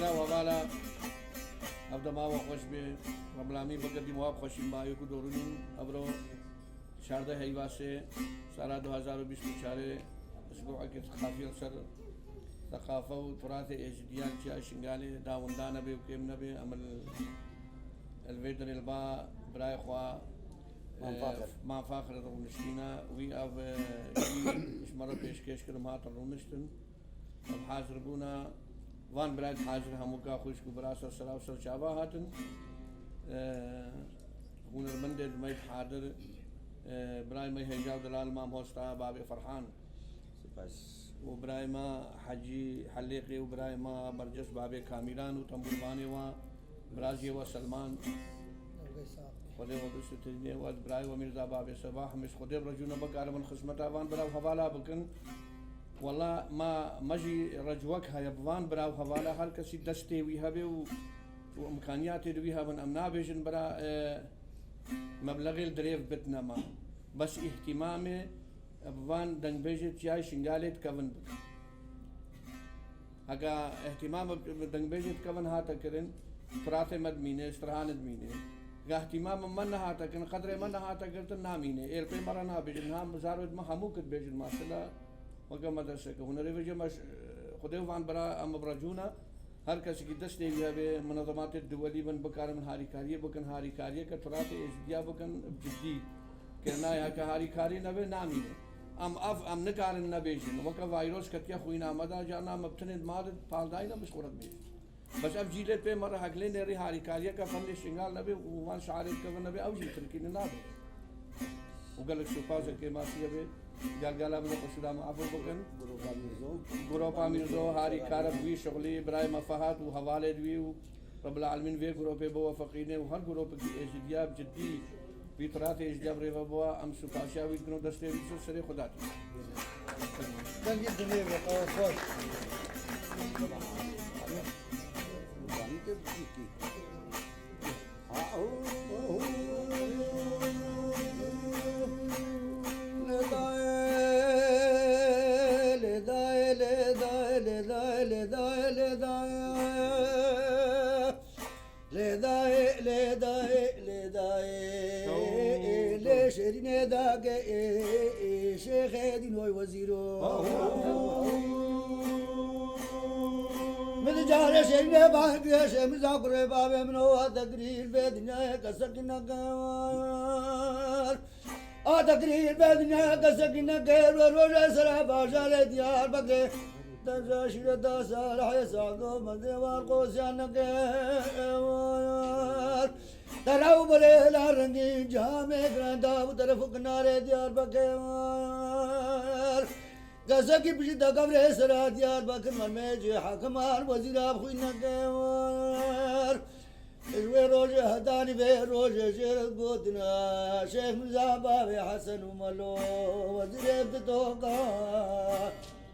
برا ووالا أبدا ما وخش به ربلامي بقدي مواب خوشیم با يكو دورونين أبرو شارده هيواسه سارا 2024 أسبوع كت خافي سر ثقافة وتراث إجديال جاء شنغالي داوندان نبي وكيم نبي عمل الفيدر البا براي خوا ما فاخر رونشتينا وي أف مش مرة بيشكش كرم هات رونشتن أب حاضر بونا وان براي حاضر هموكا خوشكو براسة سراوسر شابا هاتن هنرمند الميت حاضر براي ما هجاو دلال مام هوستا بابي فرحان بس وبرايما حجي حليقي وبرايما برجس بابي كاميران وتنبورباني و برازي وسلمان خدي ودس تجني ود براي وميرزا بابي صباح مش خدي برجونا بقى من خدمتها وان براو حوالا بكن والله ما مجي رجوك هاي بوان براو حوالا هر كسي دستي ويها بي وامكانيات ويها من امنا بيجن برا مبلغ الدريف بتنا ما بس اهتمامي بوان دنگ بيجت جاي شنغاليت كفن هكا اهتمام دنگ بيجت كفن هاتا كرن فراته مدمينه استرهان مدمينه هكا اهتمام من هاتا كن قدر من هاتا كرتن نامينه اير بي مرنا بيجن هم زارود ما هموكت بيجن ما شاء وكا مدرسه هنا ريفيجن مش خديو وان برا ام برجونا هر کسی کی دست دیویا به منظمات الدولي من بکار من هاری کاریه بکن هاری کاریه کا تراث ازدیا بکن جدی کرنا یا کا هاری کاری نبه نامی ام نکارن نبیشن وکا وایروس کتیا خوینا مدا جانا مبتند مال پالداینا مش خورد بیش بس اب جیلت पे मर हगले नेरी हारी कारिया का फंदे शिंगाल नबे वन शारिक का नबे अब जी तरीके ने ना दे उगल सुपा से के मासी अबे गलगला में कसुदा माफो बकन गुरोपा मिर्जो हारी कारब वी शगली इब्राहिम फहाद व हवाले वी रब्बुल आलमीन वे गुरोपे बो फकीने हर गुरोप की एजिया जद्दी बीतरात एजिया रे बो हम सुपाशा वी कनो दस्ते वी सरे खुदा की كان جدا ليه خوش شيرين داك شيخ دين وزيرو من جار شيرين باك شيم زاكر باب منو تقرير بدنا كسكنا كار تقرير بدنا كسكنا كار وروج سرا باشال ديار بك تجاشر داسار حسادو مدوار قوسان كار تراو بره لارنگی جامع گراندا و طرف کنارے دیار بکر گزا کی پیش دگوره سرا دیار بکر مرمیج حکمار وزیر آب خوی نکر اشوی روز حدانی به روز شیرت بودنا شیخ مرزا باب حسن و ملو وزیر ابتدو کا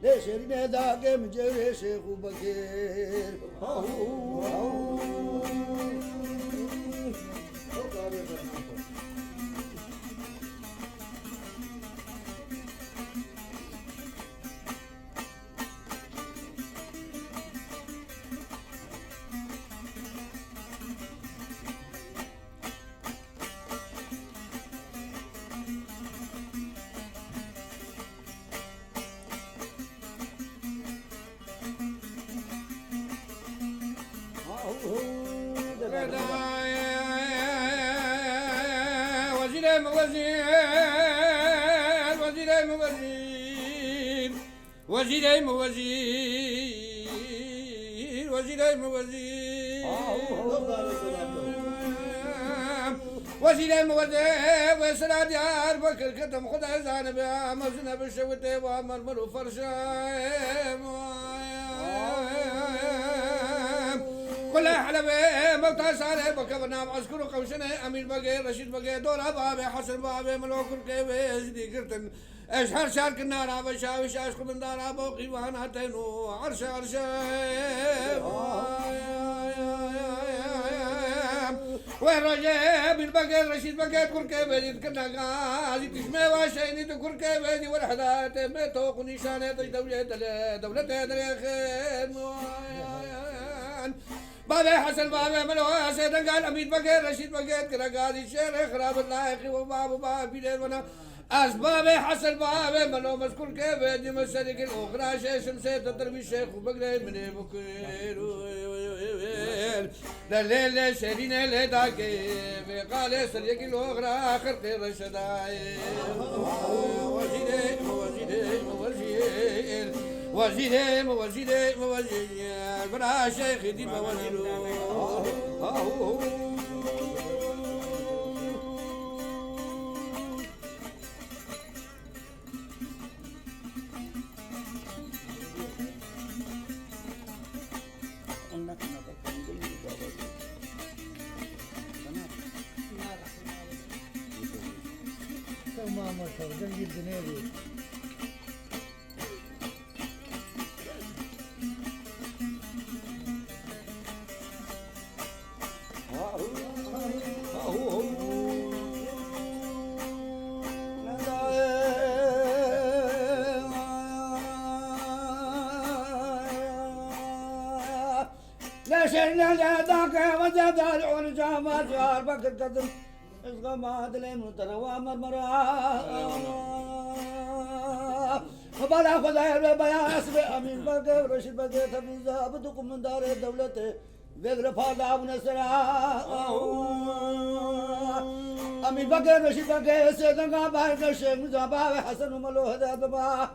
لے شیرین داگے مجھے شیخ و بکر وزير وسرا ديار بكر كتم خدا زان بها مزنا بشوته وامر مرو فرشا كل حلبة موتا سارة بكبنا عسكر قوشنا أمير بقى رشيد بقى دورا بابي حسن بابي ملوك الكيوي ازدي كرتن اشهر شار كنا رابا شاوش اشخ من دارا بوقي وانا تينو عرشا وين رجاء بالبقى رشيد بقى كركيوي كنا غازي تسمي واشيني تكركيوي والحدات ميتوق نشانة دولة دولة خير بابي حسن بابي ملوى سيدنا قال أميد بقير رشيد بقير كلا قاضي الشيخ خراب اللائق وباب بابي ليل أسباب حسن بابي منو مذكور كيف يدي مسلك الأخرى شيشم سيد الدربي الشيخ وبقري من بكير لليل شيرين لداكي قال سريك الأخرى آخر قير الشداي وزير برا شيخ دي وزير تمام تفضل جدا هذه لا شرنا لا ذاك وزاد العون جامع جار بكر قدم اسقى ما دلي متروى مرمرا وبلا خذ بيا اسب امين بكر رشيد بكر تفيز ابدكم من دار الدولة بغر فاضا ونسرا امين بكر رشيد بكر سيدنا بارك الشيخ مزابا حسن وملو هذا دبا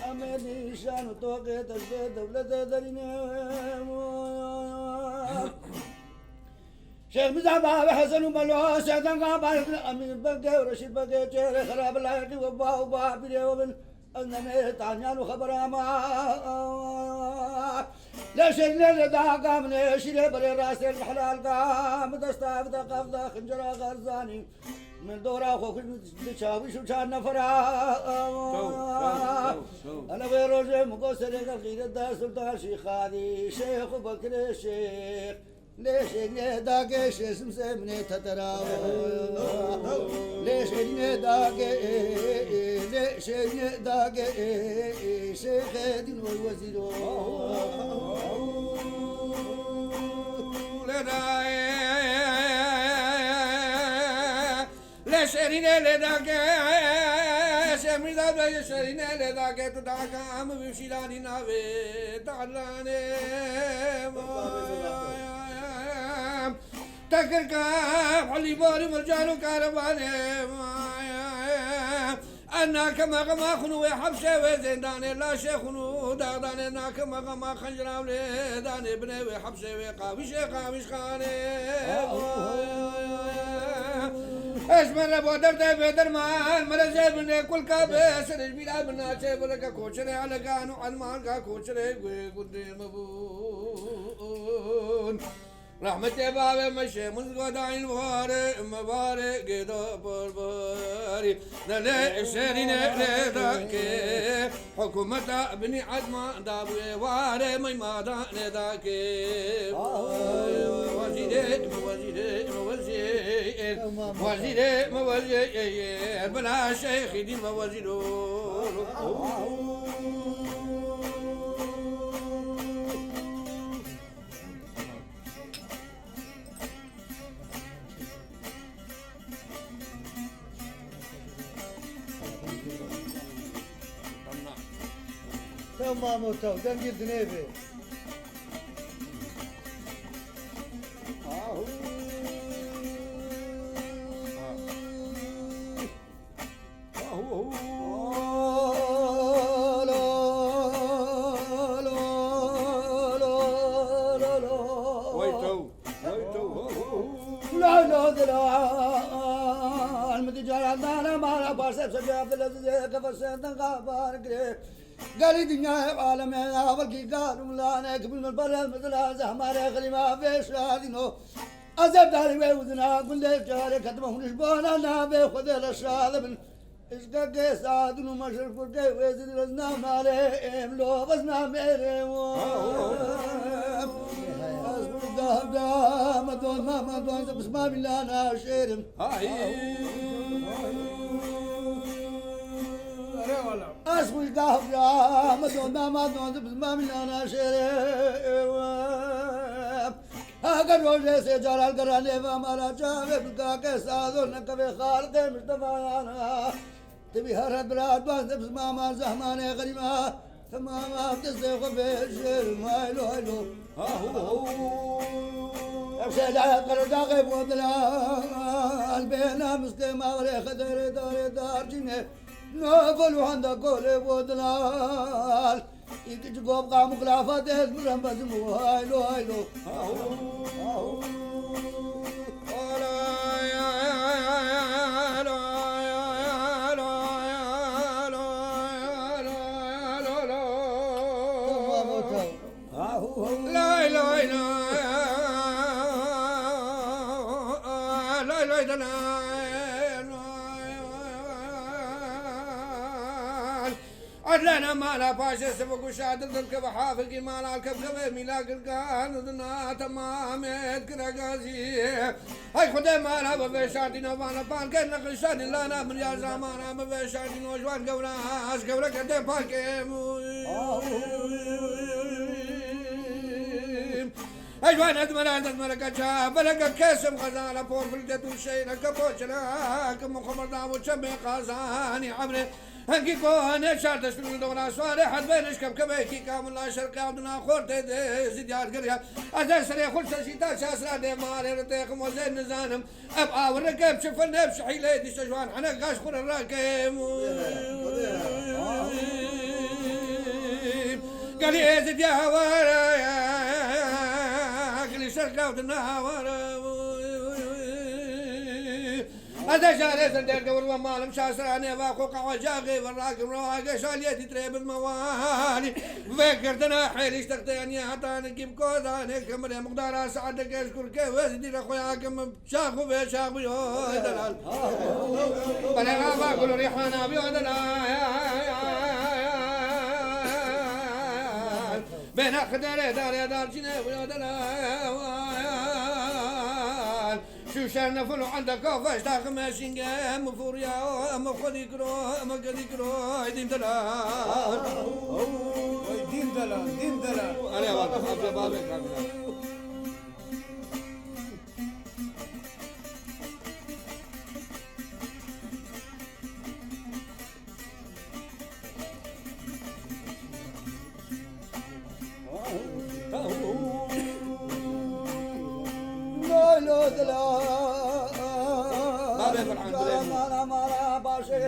امين شان توقي تشبه دولة درينه شيخ مزابا حسن وملو سيدنا بارك امين بكر رشيد بكر شيخ خراب العيد وبا وبا بلي وبن أنني تعنيان وخبر ما لا شرنا لدا قامنا شري بري راس الحلال قام دستاف قفضة خنجرة غرزاني من دورا خوك بشاوي شو كان نفرا أنا بيروج مقصر غير دا سلطان شيخ هادي شيخ بكر الشيخ ليش نداك اسم سمني تتراو ليش نداك ليش نداك شيخ دين الوزير ليش نداك سمي ذا ليش نداك تداك عم بشيلاني نابي تعلاني تكر كاف علي باري مرجان كارباني أنا كما خنو حبسه وزنداني لا شيخنو داغداني أنا كما خنجرا وليداني بني وحبسه وقاوش قاوش خاني اسمر بودر ده بدر مان مرزه بني كل كابس رجبيلا بنا شيء بلك كوشري على كانو علمان كا كوشري قدي مبون رحمة بابا مشي من غداين مبارك قدا برباري نلي شيرين لداكي حكومة ابني عدما دابوي واري ما دان داكي وزير بلا شيخ دين وزير تمام وتفضل جدا هذه قال الدنيا عالم اول کی قالوا لا نقبل من برا مثل هذا ہمارے خلیما في شادينو ازب داري وذنا كل جاري كتبه نشبانا لا بخذ الشاد من اسقا قيساد ومشرف كي وزن رزنا مالهم لو بسنا ميرم اصبر دام دام دون ما دون بسم الله انا شيرم أسمع قهوة مدون ما بسمع من أنا شريف अगर रोजे से जलाल कराने व हमारा चाहे बिका के साधो न कभी खाल के मुस्तफायाना तभी हर बरात बांध मामा जहमाने गरीमा तमाम आपसे खबेशर माइलो हाइलो अब से जा कर जाके बोतला अलबेना مسके मावरे खदर दारे दार जिने نوفل وعند كل بودلال يكج قوب قام خلافة مرم بزمو هايلو هايلو لنا ما لا فاشل سبق وشادر تركب حافل ما لا الكبكبه ميلاك الكان ضنا تمام كرا غازي هاي خدي ما لا بفشاتي نوانا بان كان نقشان لا من يا زمانا بفشاتي نوجوان قوراش قورا كدي باكي اجوان ادمر كجا بلق كاسم غزاله فور فلدت شيء كبوشنا كم خمر داو شمي قازاني عمري هنگی کوهانه شرطش کنید دونا سواره حد بینش کم کبکی کاملا شرقی عبدنا خورده ده زیاد گریا از سری خود سشیتا شاسرا ده ماره رتیق موزه نزانم اب آور رکب شفن نبش حیله دیش جوان حنا قاش خور الراکم قال يزيد يا هوارا قال شرقي عبدنا هوارا هذا شهر سندر قبر ومالم شاسراني واخوك وجاغي والراكب رواقي شاليتي تريب الموالي فكرتنا حيل اشتقتني عطاني كيف كوزاني كمري مقدار سعدك اشكر كيف وزدي لخويا كم شاخو بشاخو يا دلال بلغا باكل ريحانا بيو دلال بين خداري دار جنيب يا دلال شو شان فلو عندك فاش تاخ ماشين قام فوريا ما خدي كرو ما قدي كرو دين دلال دين دلال انا واقف قبل بابك لو دلال مالا باشي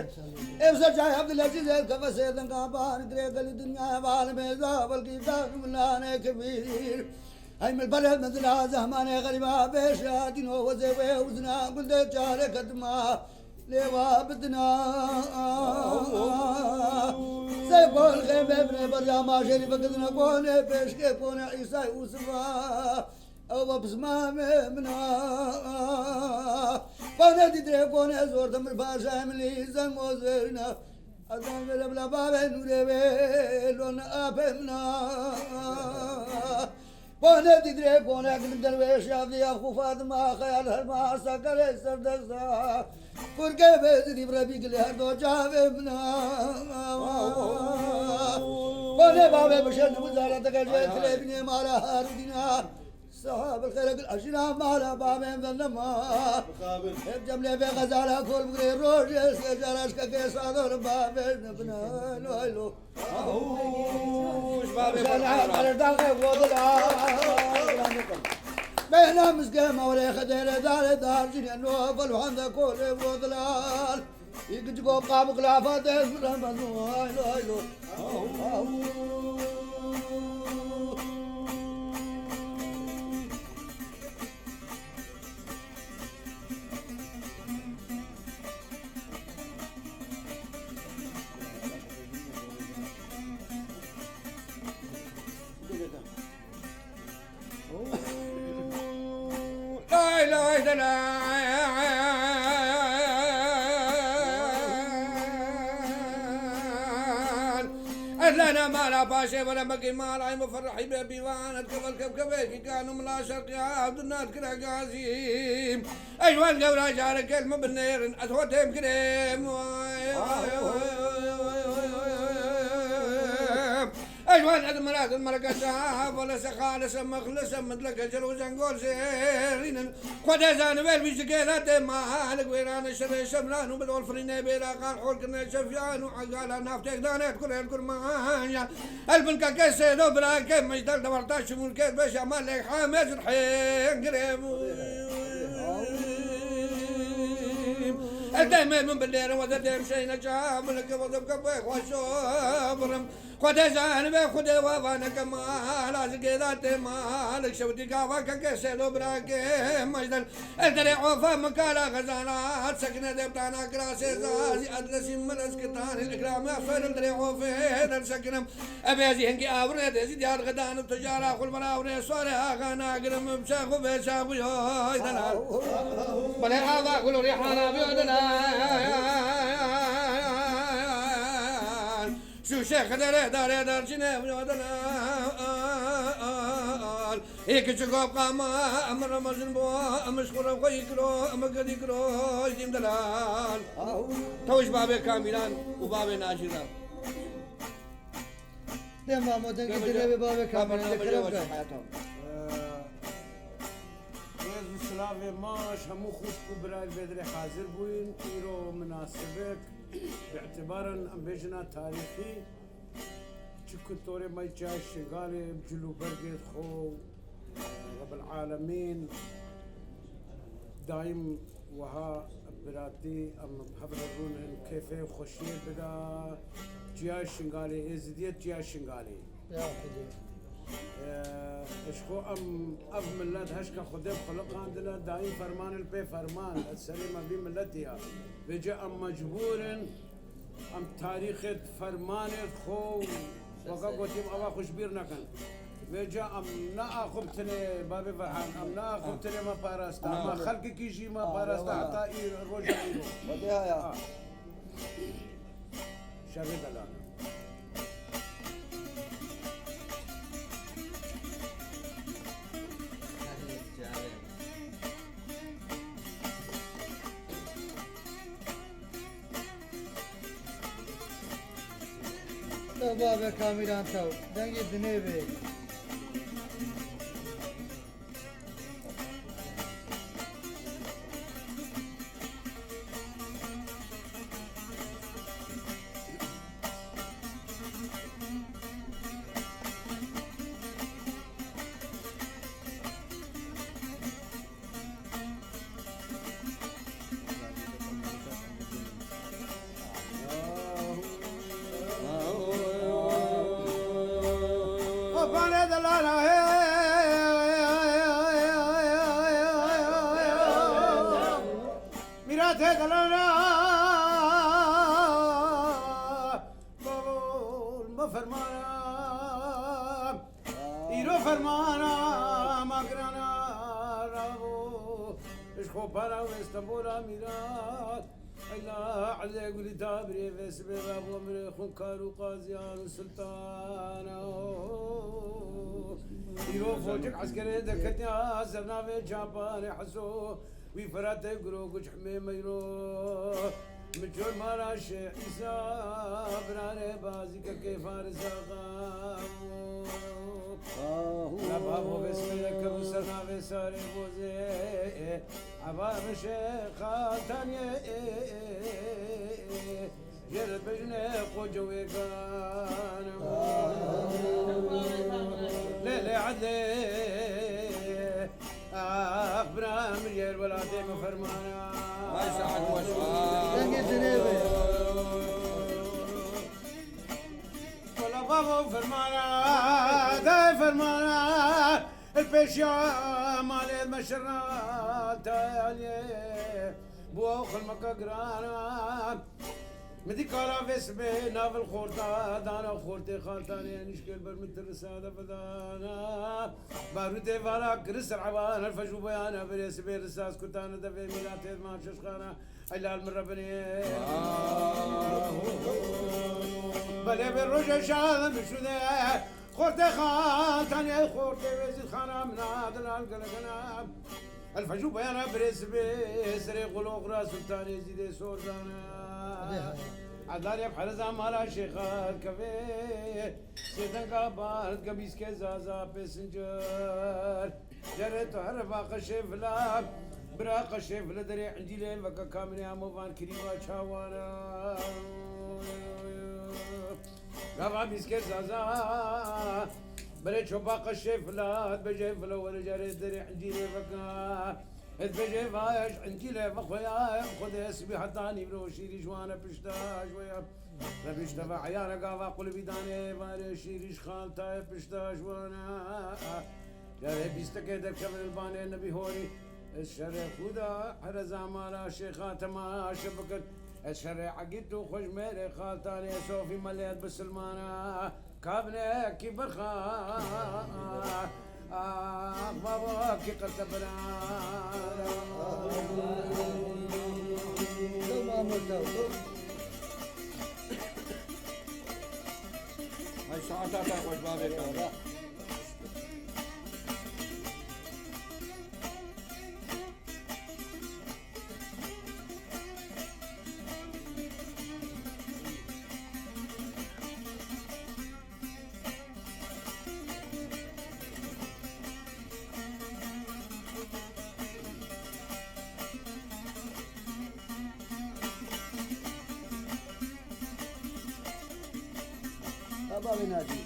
افسر جاي عبد العزيز الكفى سيدن كابان كريك الدنيا بالميزا والكتاب ملانا كبير هاي من البلد مثل زهمان غريبا بيشاتين وزيوي وزنا قلت جاري قدما لوا بدنا سيقول غيبه ابن برجا ما شريف قدنا قوني بيشكي قوني عيسى وسفا او بسمام منا قوني تدري قوني زور تمر باشا ملي زنگوزرنا ادم بلا بابا نوري لون ابمنا قوني تدري قوني اقل درويش يا اخو فاطمه خيال هالما سكر سردسا فرقه بيزري بربي كل هردو جاوبنا قوني بابا بشن وزارتك جيت لبني مالا هاردنا صحاب الخير الاشنا مالا بابا ذنما جمله بغزاله كل بغري روج سجراش كيس صادر بابا نبنا لو بابا على داخل وضلا بينا مسكين مولي خدير دار جنين فالوحمد كل وضلال يكتبوا قام خلافات رمضان هايلو لا اله الا الله اهلنا ما لا باشا ولا بقي ما لا مفرحي ببيوان الكبل كبكبيك كانوا ملا شرقي عبد الناد كرا قازيم ايوه القورا جارك كلمه بالنير اثوتهم كريم وجوان هذا مراد الملكة شاف ولا سخال سمخ لسم مدلك جلو زنقول سيرين قد زان بيل بيشكيلات مالك ويران الشر شملان وبدول فريني بيلا قال حول كنا شفيان وعقالا نافتك دانت كل الكرمانيا البنكا كيسي دوبرا كيف مجدل دورتاش من كيف باش عمال لك حامز الحين قريب الدايما من بالليل وذا مشينا شاب لك وضبك بيك وشوبرم خد زان بيك خد وفانا كمال ازقي ذات مالك شوتي كافاك كسلو براكي مجدل الدري عوفا مكالا غزانات سكنة دبتانا كراسي زازي ادلسي من اسكتان الاكرام يحفر الدري عوفي دل سكنم ابيزي هنكي اوري ديزي ديار غدان التجارة خل مراوري صوري اغانا قرم بشاخو بيشاخو يوي دلال بلي هذا كل ريحانا بيودنا شو شيخ دار جناب يودنا هيك شقوق قاما امر مزنبو مشكور ويكرو امقد يكرو يديم دلال توش بابي كاملان وبابي ناجرا تمام ودن قدر بابي كاملان ذكرك سلاوی ماش همو خوشکو برای بدر حاضر بوین ایرو مناسبت باعتبارا ام بجنا تاریخی چکو طور ما جاش شغالی بجلو برقيت خو رب العالمين دايم وها براتي ام بحضرون كيفه خوشی بدا جاش شغالی ازدیت جاش شغالی يا حدي اشخو اب ملت هشكا خدب خلق عندنا دايم فرمان البي فرمان السليمة بي ملتها بيجي ام مجبور ام تاريخ فرمان خو وقا قوتيم اوا خشبير نكن بيجي ام نا اخبتني بابي فرحان ام نا اخبتني ما بارستا ما خلقي كيجي ما بارستا حتى رجع ايرو وديها يا شرد الان بابي كاملان تو دنجي دنيبي دابري بس باب ومر خنكار قاضيان سلطان يرو فوجك عسكري دكتني زرنا في جابان حسو وفرات يقرو كش حميم يرو مجول ماراش عيسى براني بازي كيف رزقام بابو بس لك وسرنا في ساري بوزي عبار شيخ تاني جرد بجنة قوجوي كان ليلة عدلي أخبرها مليار ولا ديم فرمانا ما يساعد وشوار دنجي دنيبي ولا بابو فرمانا داي فرمانا البيشيا مالي المشرات تالي بوخ المكاقرانا مدي كارا باسمي نافل خورتا دانا خورتي خالتاني نشكل برمت الرسالة بدانا باروتي فالا كرس العبان الفجو بيانا بريس بيرساس كتانا دفي ميلاتي ما ششخانا إلا المرة بني بلي بالرجع شاذ بشودي خورتي خالتاني خورتي وزيد خانا من هذا القلقنا الفجو بيانا بريس بيسري قلوق راس التاني زيدي سوردانا عدار يا بحرزة مالا شيخات كفي سيدن قابارد قبيس كزازا بسنجر جريت هربا قشيف لاب برا قشيف لدري عندي لين وكا كامل يا موفان كريما شاوانا قابا بيسكي زازا بري شوبا قشيف لاب بجي فلو ولا جريت دري عندي لين وكا إذ بجي فايش عندي لين وخويا خذ اسمي حطاني بلو شيري جوانا بشتا شويا ربيش تبع عيانا قافا قلبي داني ماري شيريش خالتاي بشتا شوانا جاري بيستكي در كمل الباني النبي هوري الشرع خدا حرزا مالا شيخات ما شبكت الشرع عقيدتو خوش ميري خالتاني صوفي مليت بسلمانا كابني كبر بابا كي قد هاي ساعتها تاخذ بابك بابي نادي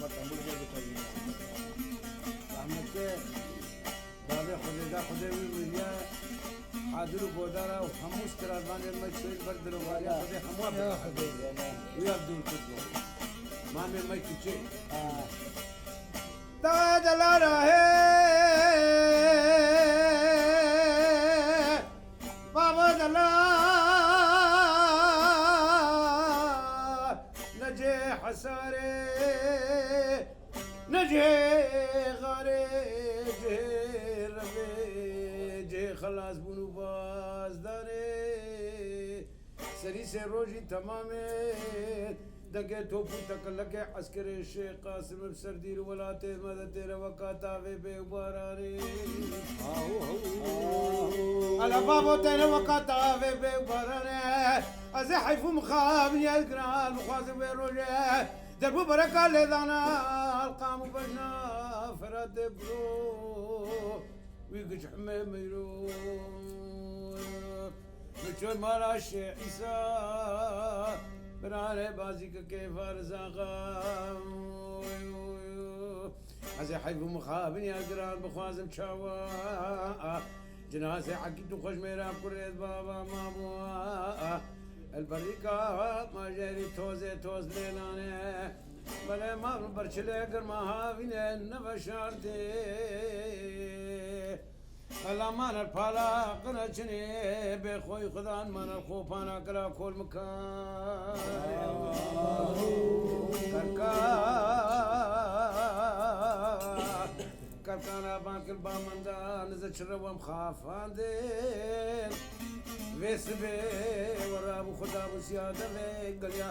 ما تعمل جاب طيب عملت بابا خلدا خدي ويا حاضر بودارا وحموس ترى باندې مې شوي بردلو واريا خدي حموا ويا بدون كتبو ما مې مې کیچه تا دلاره بابا دلاره نجي حساري نجي غاري جي ربي جي خلاص بنو باز داري سري سے روجي تمامي دقي توپو تکلکے عسکر شیخ قاسم بسردیر ولاتے مدد تیرے وقاتا وے بے بارانی على بابو تیرے وقاتا وے بے بارانی ازي حيفو مخابني القران مخازن بروجه دربو بركة لذانا القام بجنا فرد برو ويقش حمي ميرو مشون مالا الشيخ عيسى براني بازيك كيف ارزاقا ازي حيفو مخابني القران مخازن شاوا جنازة عقيد خوش ميرا كريت بابا مابوا البريكا ما جري توزي توز ليلاني بلا ما برشلي قرما هافيني نبشارتي الله ما البالا قنشني بخوي خدان من الخوفانا كلا كل مكان كركانا بانك البامندا نزل شربهم خافاندين ويسبي ورابو خدابو سيادة قليا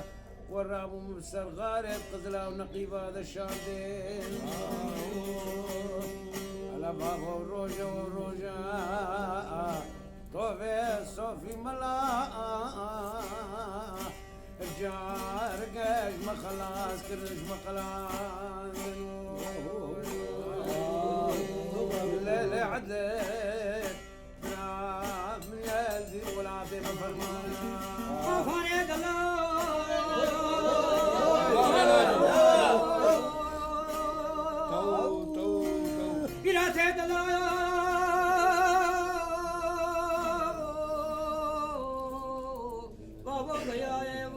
ورابو مبسر غارب قزلا ونقيب هذا الشاندين على بابو روجا وروجا طوفي صوفي ملا الجار قاش ما خلاص كرش ما خلاص الليل عدل من يلدي والعظيم فرمانا فريد الله إلى سيد الله بابا يا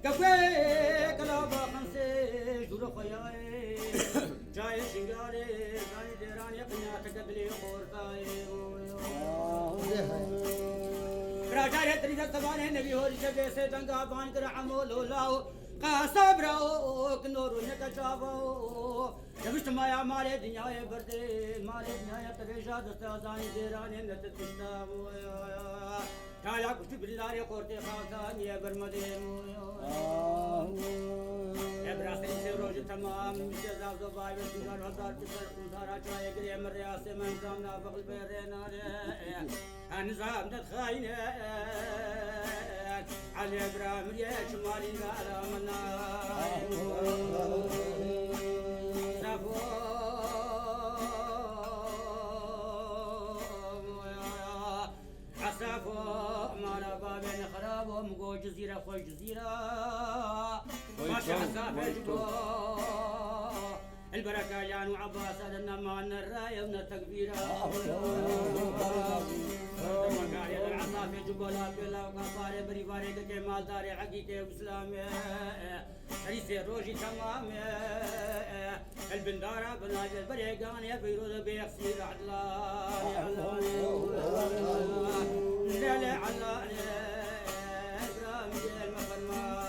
كفي كلابا خمسة جور خياي جاي سنجاري جاي دراني قناة قبلي خورتاي راجع تريد تبان النبي هو رجع سے دنگا بان کر عمولو لاو قاصبرو كنور نتجابو نبشت ما يا مالي دنيا بردي مالي دنيا تريجا دستازاني ديراني نتتشتابو تعالى كنت بالله قرتي خاصاني برمدين ابراهيم سيروج تمام جزا زباي بسنجار هزار بسر انصارا چرای گری مریاس من نظام نافق بیرنا نظام تخاين علي ابراهيم يا شمالي لا منا عصافو مانا بابين خرابو مقو جزيرة خوش جزيرة ماشي عصافة جبو البركة جانو عباس أدنا معنا الراية من التكبيرة مقاري العصافة جبو لا بلا وقفاري بري باري كمال داري حقيقة وإسلامي ريسي روجي تمام البندارة بناجل بريقان يا بيروز بيخسير عدلان لا لا علان إبراهيم جيل مفرمان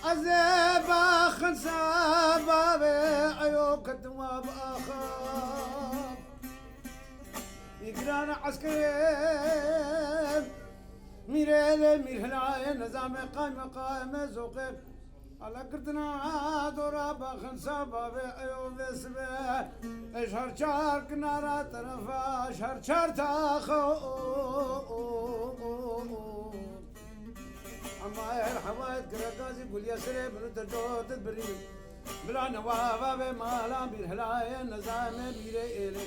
عذاب آخر سبابي عيوك الدماء بآخر يقران عسكري ميريلي ميرهلاي نظام قائم زوقي على قردنا دورا باخن سبابي عيوك سبي اشهر شار كنارا طرفا اشهر شار تاخو عماير حوايد كرقازي قول يا سري بنو تجوت البريم بلا نوابا بمالا بيرهلاي نظام بيري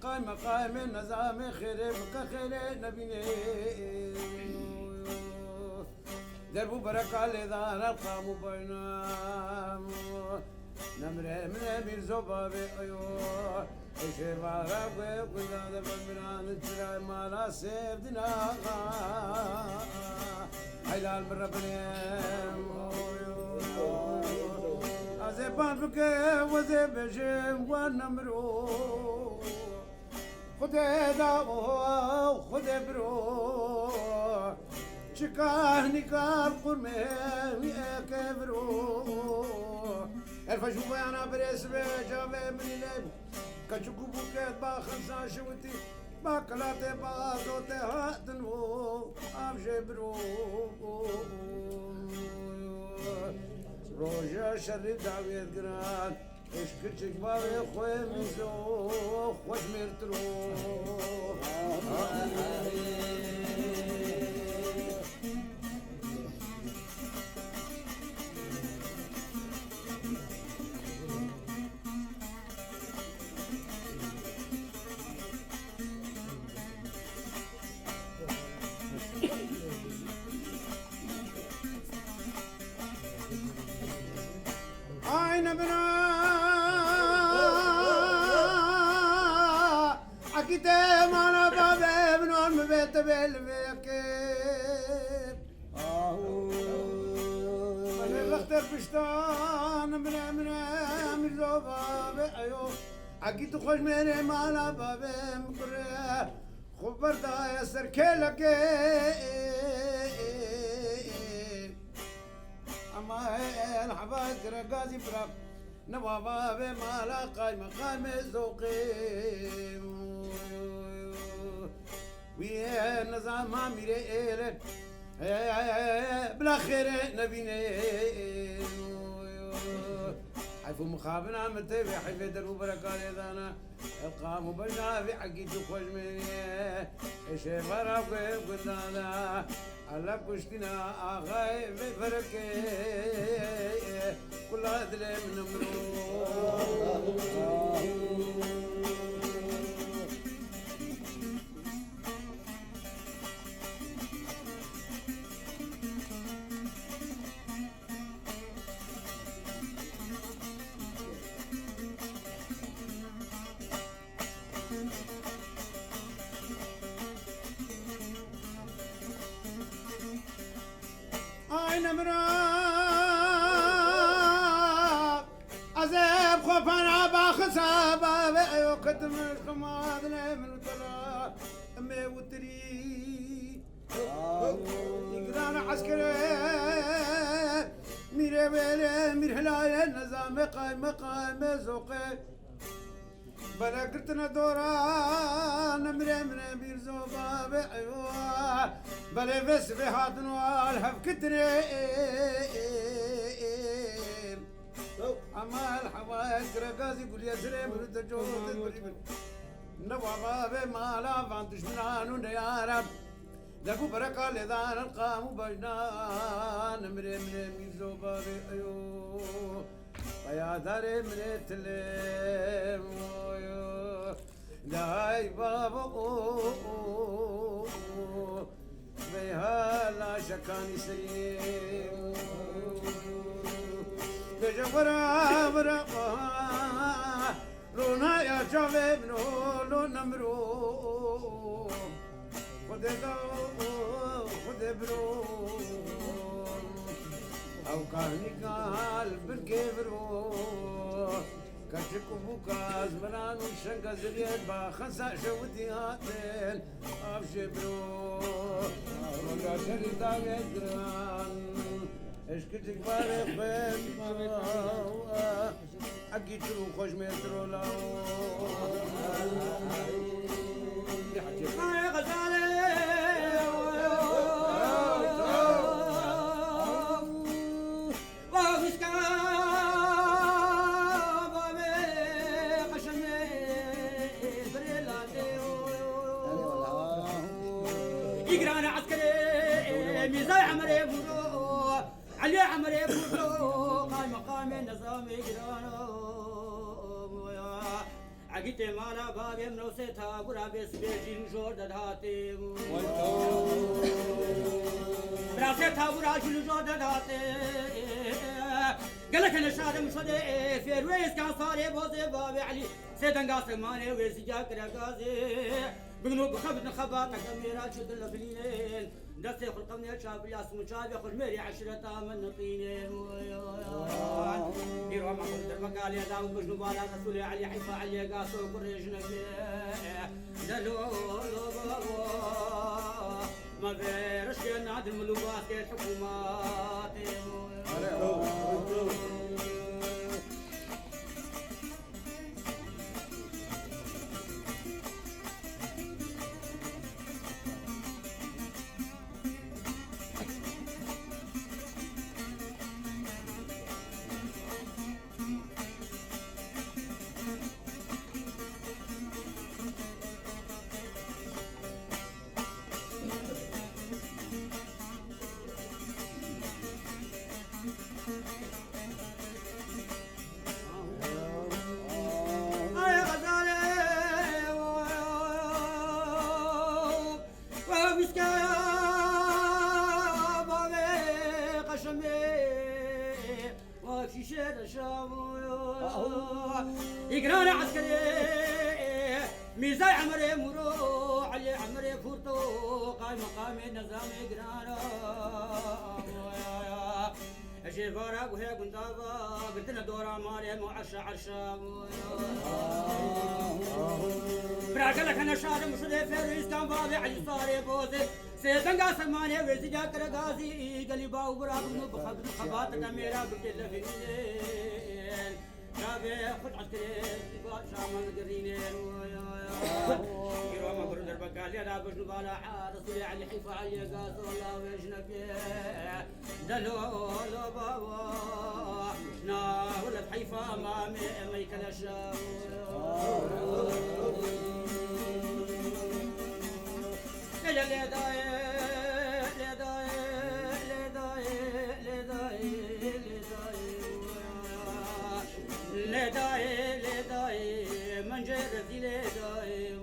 قائم نظام خيري بكا خيري نبيني دربو بركة لذان القامو بينام نمره من امير زوبابي ايوه اشي بارابي قلنا دبران الجراي مالا سيف دناغا حيلال بربنيم ازيبان بكي وزيب بجيم ونمرو خدي داو خدي برو شكاه نكار قرمي ويكبرو الفجوة انا بريسبي جابي من الليل كجوكو بوكيت باخنسا شوتي باكلاتي بازوتي هاتنو ابجي برو روجا شري دعويت قران ايش كرشك بابي خوي ميزو خوش ميرترو عين بنا عكيتي مانا بابي بنون مبيت بالفيكيب بني الاختر بشتان من زو بابي ايو عكيتو خوش ميري مانا بابي مقري خبرتا يسر كيلك اما الحبايب كرقازي براك نوابا بمالا قايمة قايمة زوقي ويا النظام ما ميري إيلن بلا خير نبيني حيفو مخابنا متبع حيفو دربو بركالي دانا القام بجنا في حقيتو خوش مني اشي فرق قدانا على كشتنا آغاي بفركي كل عدل من امرو عين مراق عذاب خوفنا باخسابا بأيو قدم الخمادنا من الطلاق أمي وتري يقرانا عسكري ميري بيلي مير هلايا نظام قايمة زوقي بلا قلتنا دوران مري من بير زوبا بلي بس بهاد والهب كترين عمال حوايج رقاز يقول يا سلام ورد جود نوابا بمالا فانتش منانو يا رب لقو بركة لذان القام بجنان مري ميزوبا ايو يا داري مري تلم داي بابا بيها لا شكاني سليم بجبرا برا رونا يا شباب نو نمرو خد برو او كاني قال بالكبرو كشكو بوكاز مران وشنقا زريت باخسا شودي هاتين ابشبرو رولا شريطا يدران اشكتك بارك بين اكيد شنو خوش مترو لاو يا غزالة يقرانا عسكري ميزاي عمري بورو علي عمري بورو قال مقام النظام يقرانا عقيت مالا بابي منوسيتها برابس بيجين جور دهاتي براسيتها براجين جور دهاتي قالك انا شادم شدي في رويس كان صاري بوزي بابي علي سيدن قاسم ماني ويسجاك رقازي بقنوب خبط خباطك اميرات شد اللفلينين دستي خلقني الشاب الياس مشاب ياخذ ميري عشرة من نطينين يروح مع كل درب قال يا داود بجنوب على رسولي علي حيفا علي قاسو كريج نبي دلو ما بيرش نادي الملوكات الحكومات يقرانا عسكري ميزاي عمري مرو علي عمري فورتو قايم مقامي نظام يقرانا اشي فارق وهي كنت قلت لنا دورا مالي معشا عشا براك لك انا شارم صدي فيرويس كان بابي علي صاري بوزي سيدن قاسم ماني ويزي جاك رقازي قلي باو براك بخبط خباتك اميرا بكل فينين شابي خد عسكري شامل قرينين يروح ما برد البقال يا بجنو بالا رسولي علي حيفا علي قاسو الله ويجنبي دلو لو بابا نا ولد حيفا امامي ما يكلشا لا لا داي لا داي لا داي لا داي لداي من جرتي لداي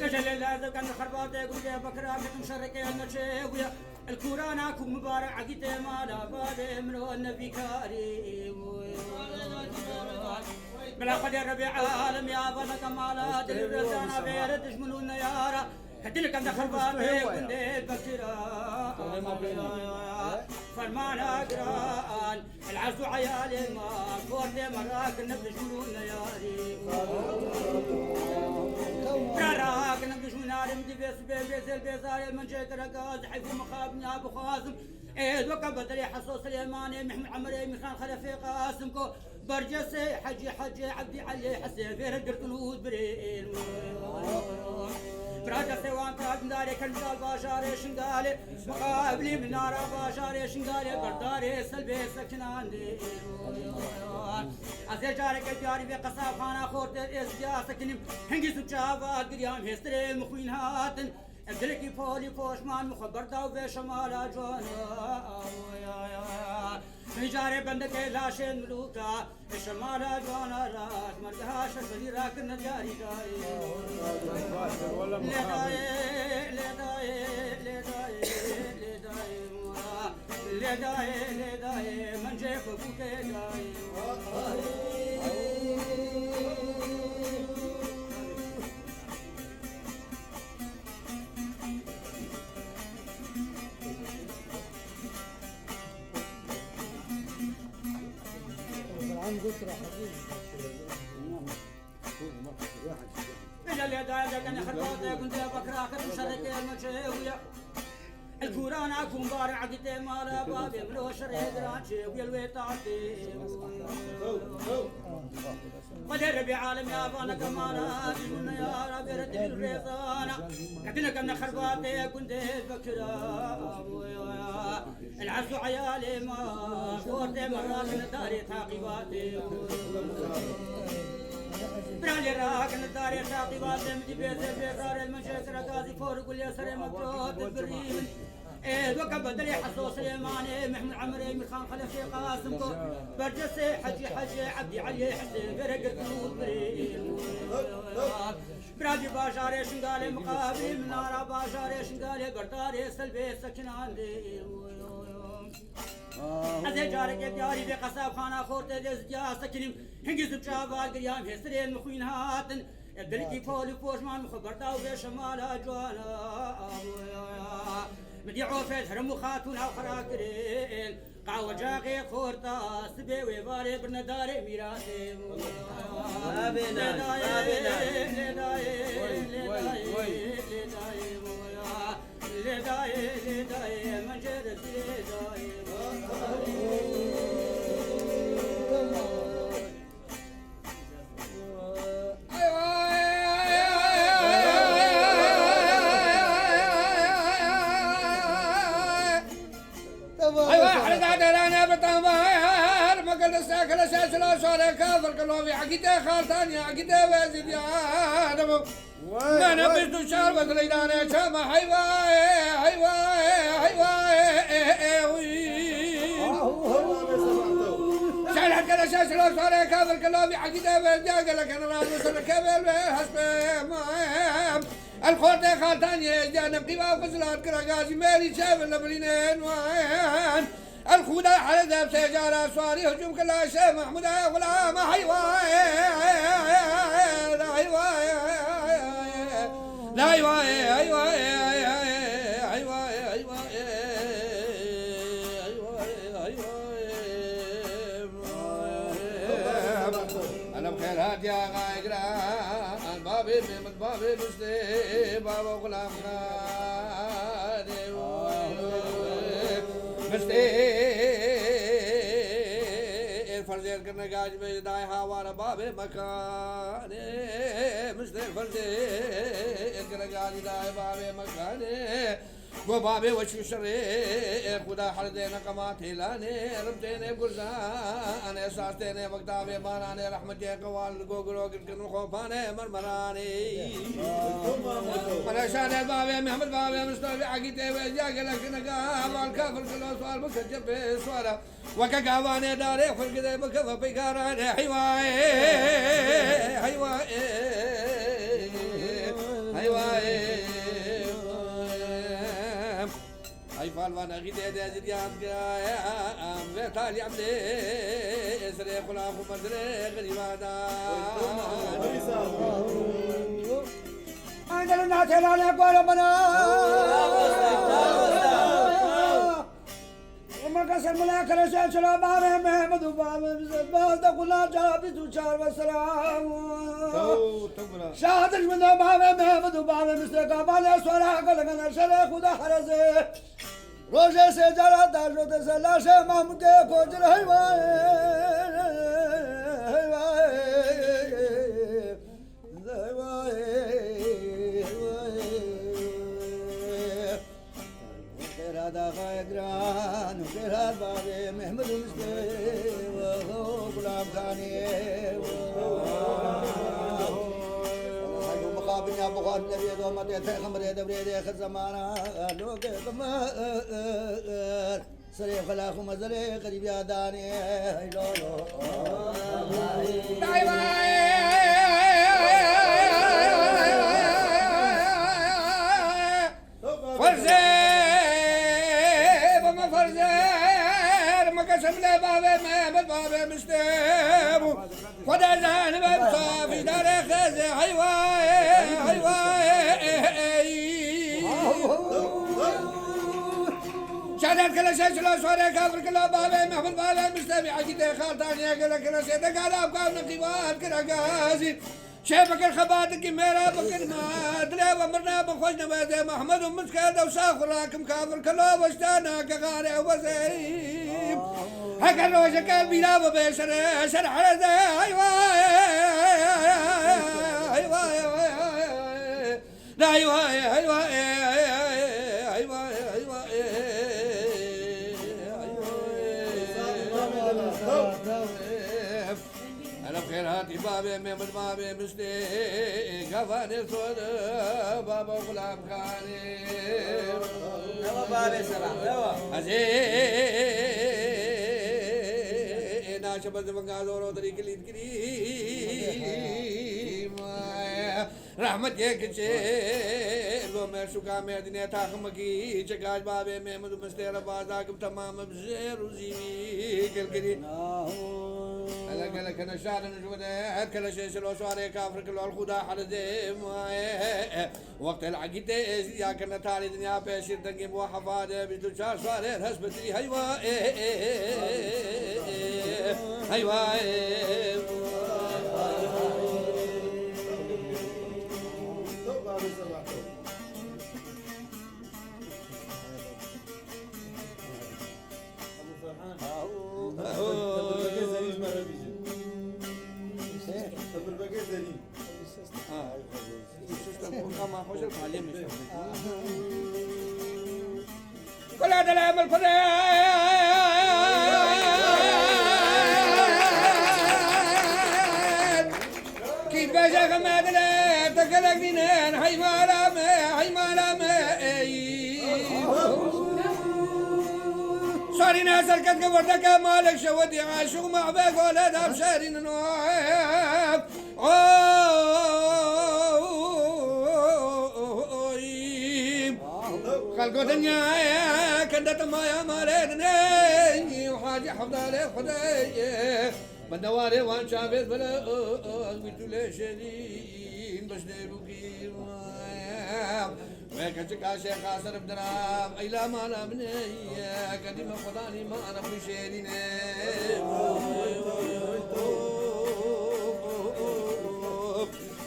كجل الله كان خربات يقول يا بكرة كنت مشارك يا نشيويا الكورانا كم مبارك عقيت مالا بعد من النبي كريم بلا قدر ربيع عالم يا بنا كمالا دل رزانا بيرد تجملون يارا كتلك عند خربات يقول بكرة فرمان أقران العزو عيالي ما فورد مراك نبدش منون ياري راك نبدش من ناري مدي بيس بيس البيزاري من جيت رقاز حيفو مخابني أبو خازم إيد وكا بدري حصو سليماني محمد عمري مخان خلفي قاسمكو برجسي حجي عبدي علي حسي فيه قرطنود بريل براجع سوان تاب داري كنجال باشاري شنقالي مقابلي من نارا باشاري شنقالي قرداري سلبي سكنان دي أزي جارك الجاري بقصاب خانا خورت إزجا سكنم هنجي سجابات قريام هستري مخوين هاتن أدركي فولي فوشمان مخبر داو بشمالا جوانا جاري بندك لاشين ملوكا شمالا جوانا راش مرقها شربلي راكن جاري جاري لداي من جيف بوكي جاي اللي دايما كان خربوطه كنت بكراك بشرك المشويه الكوران اكون بارع عقدتي مالا بابي ملو شري درانشي ويلوي طاعتي قدر بعالم يا فانا كمانا جنون يا ربي ردي الريضانا كتنا كنا خربوطه كنت بكرا العز عيالي ما فورتي مرات داري تعقيباتي برالي راكن داري تعقيبات مدي بيت بيزار المنشيك رقازي فورق واليسر مبروت البريم وكب بدري حصو سليماني محمد عمري مخان خلفي قاسم كو برجسي حجي عبدي علي حسين فرق القلوب بريم برادي باشاري شنقالي مقابلي من نارا باشاري شنقالي قرداري سلبي سكن عندي أزي جارك يداري في قصاب خانا خورت دزجا سكنم هنجز بشابال قريام هسرين مخوين هاتن الدلكي فولي فوشمان مخبرتا وبشمالا جوانا مدي عوفت هرمو خاتون او خراكرين قاوة جاقي خورتا سبي ويباري برنداري ميراتي لداي منجرد لداي ايوه احنا دانا بتنبار ما قلنا ساكن سلسله صار كافر كلهم عقيده خالتاني عقيده وزيد يا ادم ما نبيت شهر بدلينا شام حيوا شارع كلا سلسله صار كافر كلهم عقيده وزيد قال لك انا وصل كبل حسب الخوت خالتاني جانب قيمة وفصلات كراغازي مالي شاف اللبنين وين الخودا على ذاب سيجارة صاري هجوم كلا شيخ محمود غلام حيواي لا أنا بخير هات يا غايقران بابي من بابي مستي بابا غلام خادي مستي الفرزين كنا قاعد بيداي هاوانا بابي مكاني مستي الفرزين كنا قاعد بيداي بابي مكاني وبابي وشو شري خدا حردينا قماتي لاني ربتيني قرزاني ساستيني وقتابي ماناني رحمتي قوال قوقلو كن خوفاني مرمراني انا شاني بابي محمد بابي مستوفي عقيتي ويجاك لك نقاب والكافر كله سوال مكتب في سوالا وكا قواني داري خلق دي بكفا بيقاراني حيواي فالوانا غيدي دي جريان قايم ويتالي عملي اسري خلاف ومدري غريبانا عندنا ناتنا نقول بنا وما قصر ملاك رسال سلام عليه محمد وبابا بزبال دقنا جابي توشار والسلام شاهد من بابا محمد وبابا مستقبل سورا قلقنا شريخ ودا حرزه روزه سے جلا داشت سلا سے مام کے کوجر ہے بنيا بخار نبي دو مدي خمر دبري دي خزمانا لوك كمار سري خلاخ مزري قريب يا داني لو لو خدا زان بابا في دار خزي حيواي شادر كلا شاشلا سواري كافر كلا بابا محمد بابا مستمع عقيدة خالتانيا كلا كلا سيدة قال أبقى نقيبات كلا قاسي شايفك الخباتك ميرا بكر ما ادري ومرنا بخوشنا بيدي محمد ومسكادة وساخر راكم كافر كلا وشتانا كغاري وزيب هكا روشك البيلا وبيشر شرح رزي خيراتي بابي محمد بابي مستي كفاني صود بابا غلام خاني بابي سلام أزينا شبز مقادورو طريق الكريم رحمت يكشير وما شكا مدني تاخمكي شكاش بابي محمد مستي ربازاكم تمام بزير وزيمي كالكريم هلا كنا شعر نجودات كلا شيء سلو سواري كافر كل الخدا حرزم وقت العقيدة يا كنا تاري دنيا بشير دنجي وحفاده بيتو شار سواري هسبتري هيوا كل هذا العمل كيف بجاك ما دلت تقلق دينين هاي ما صاري ناسر كد قبرتك مالك شودي عاشق مع بيك ولد أبشارين نواف خلقوا دنيا كندت ما يا مالدني وحاجة حفظ عليه خداي من دواري وان شابت بلا قلتوا ليش شديد بس نبوكي ويكشك عشيخ عصر بدرام إلا ما أنا بني قديم خداني ما أنا بشيرين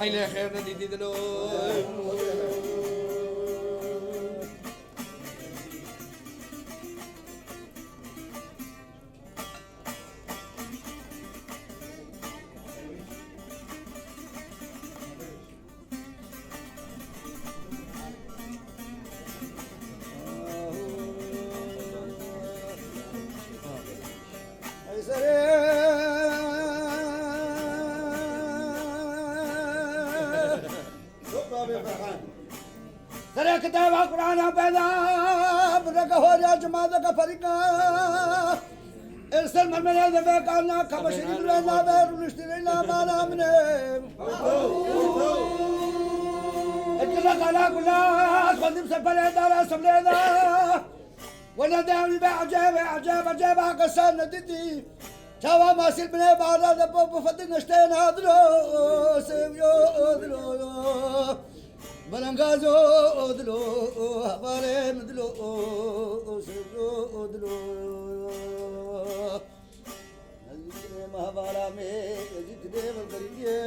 أيلا خير ندي دلو ترى كتاب القرآن بيدا بركة هو يا جماعة كفريقا ارسل من هذا بكانا كبشر لنا بير ونشتري لنا ما نامنا اكلا قلا كلا خدم سفر دار سملنا ولا داوي بعجاب قصان ندي شوا ما سيل بني بعد دبو فدي نشتين هذلو سيو هذلو بلنغازو أدلو هبالي مدلو سيبلو أدلو نزيدني مهبالا مي نزيدني ملقرية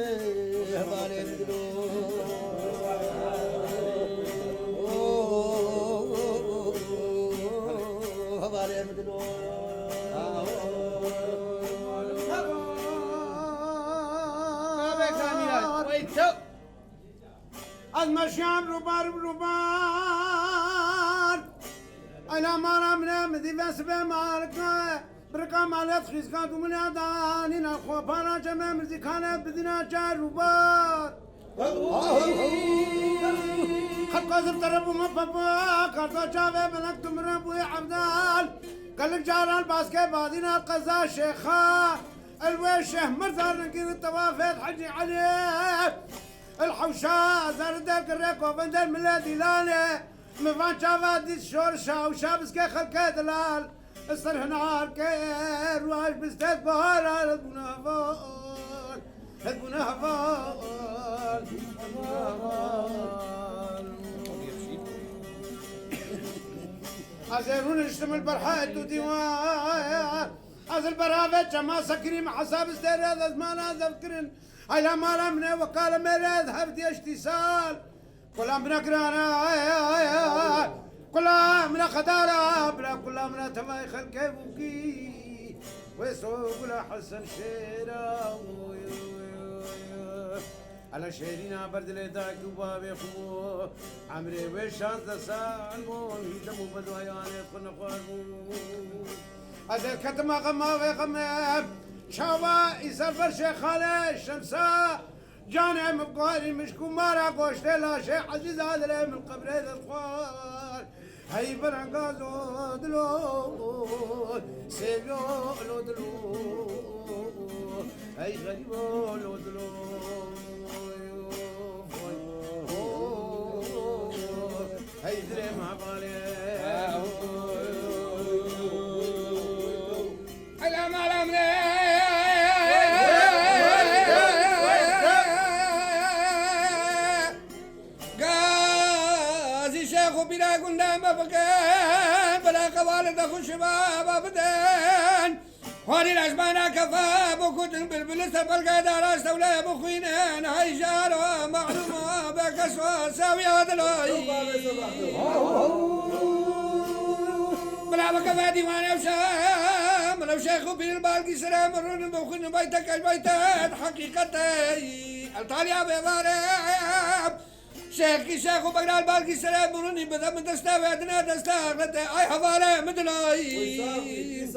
هبالي مدلو هبالي مدلو المشيان روبار أنا ما رمنا مذي بس بمالك بركة مالت خيزكات ومن عدانين أخوة بانا جمع مرزي كانت بدنا جار روبار قاسم تربو من بابا كارتو شافي ملك تمر ابوي عبدال قال لك جاران باسكي بعدين القزا شيخا الويشه مرزار نقير الطوافيت حجي عليه الحوشا زردك الريكو بندر ملادي لاني مفان شافا دي الشورشا وشابس كي خلقي دلال الصرح نهار كير واش بستيت بهار هدبونا فال هدبونا فال عزيرون نشتم البرحات وديوان از البرافة جما سكري مع حساب استير هذا زمان هذا فكرن هيا مالا من وقال مريض هبدي اشتسال كل امنا قرانا كل امنا خدارة بلا كل امنا تماي خلقي بوكي ويسوق لا حسن شيرا على شيرينا برد ليداك وبابي خمو عمري وشان تسالمون دمو بدوياني كنا قارمون هذا الكتمة غما وغمام شاوا يسافر شيخ علي الشمساء جانع مبقاري مشكو مارا قوشت لا شيخ عزيز هذا من قبر هذا الخوار هاي برنقازو دلو سيبيو لو دلو هاي غريبو لو دلو هاي دري مع بالي غازي شيخ بلا قلنا ما بكان بلا قوالد اخو الشباب ابدان هوني العجبانة كفا بوكوت البلبل سبل قادر استولى بخوينين هاي جارة معلومة بكسوة ساوية ودلوي بلا بكفا ديواني وشام لو شيخ بين البالقي سلام مرون بخوين بيتك بيتات حقيقتي الطالية ببارب شيخي شيخ وبقرا البالقي سلام مروني بذا من دستا وعدنا دستا اي حوالي مدلاي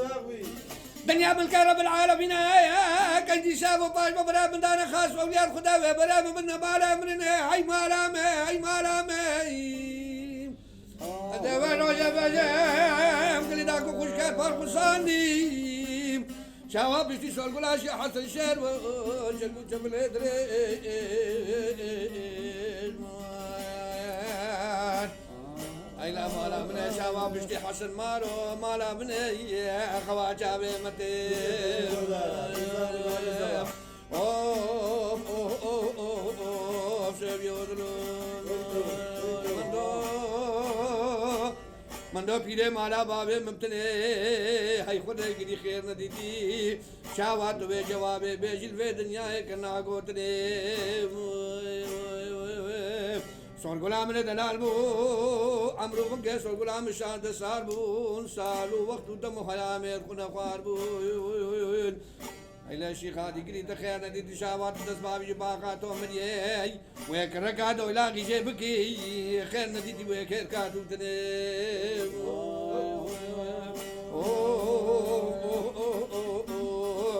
دنيا بالكرب العالمين يا كنجي شافوا باش ببرا من دانا خاص واولياء الخداوة برا من مالا مننا هاي مالا هاي مالا هذا وين وجب كل داكو خوش كان فرق صاني شواب بيشتي سؤال قلاش يا حسن شير وجلو جبل اي لا مالا من شواب بيشتي حسن مارو مالا من خواجه بمتي اوف اوف اوف اوف شبيودلو من دو پیره مالا بابه مبتنه هی خود گری خیر ندیدی شاوات و جواب بیجل و دنیا کنا گوتنه سور غلام نے دلال بو امرو کو کے سور غلام شاد سار بو سالو وقت دم حیا میں کنا خوار بو إلى شيخ هذه قريت خير ندي شاوات دسباب جباقات ومريي ويك ركاد ولا غيجي بكي خير ندي ويك كاتو تني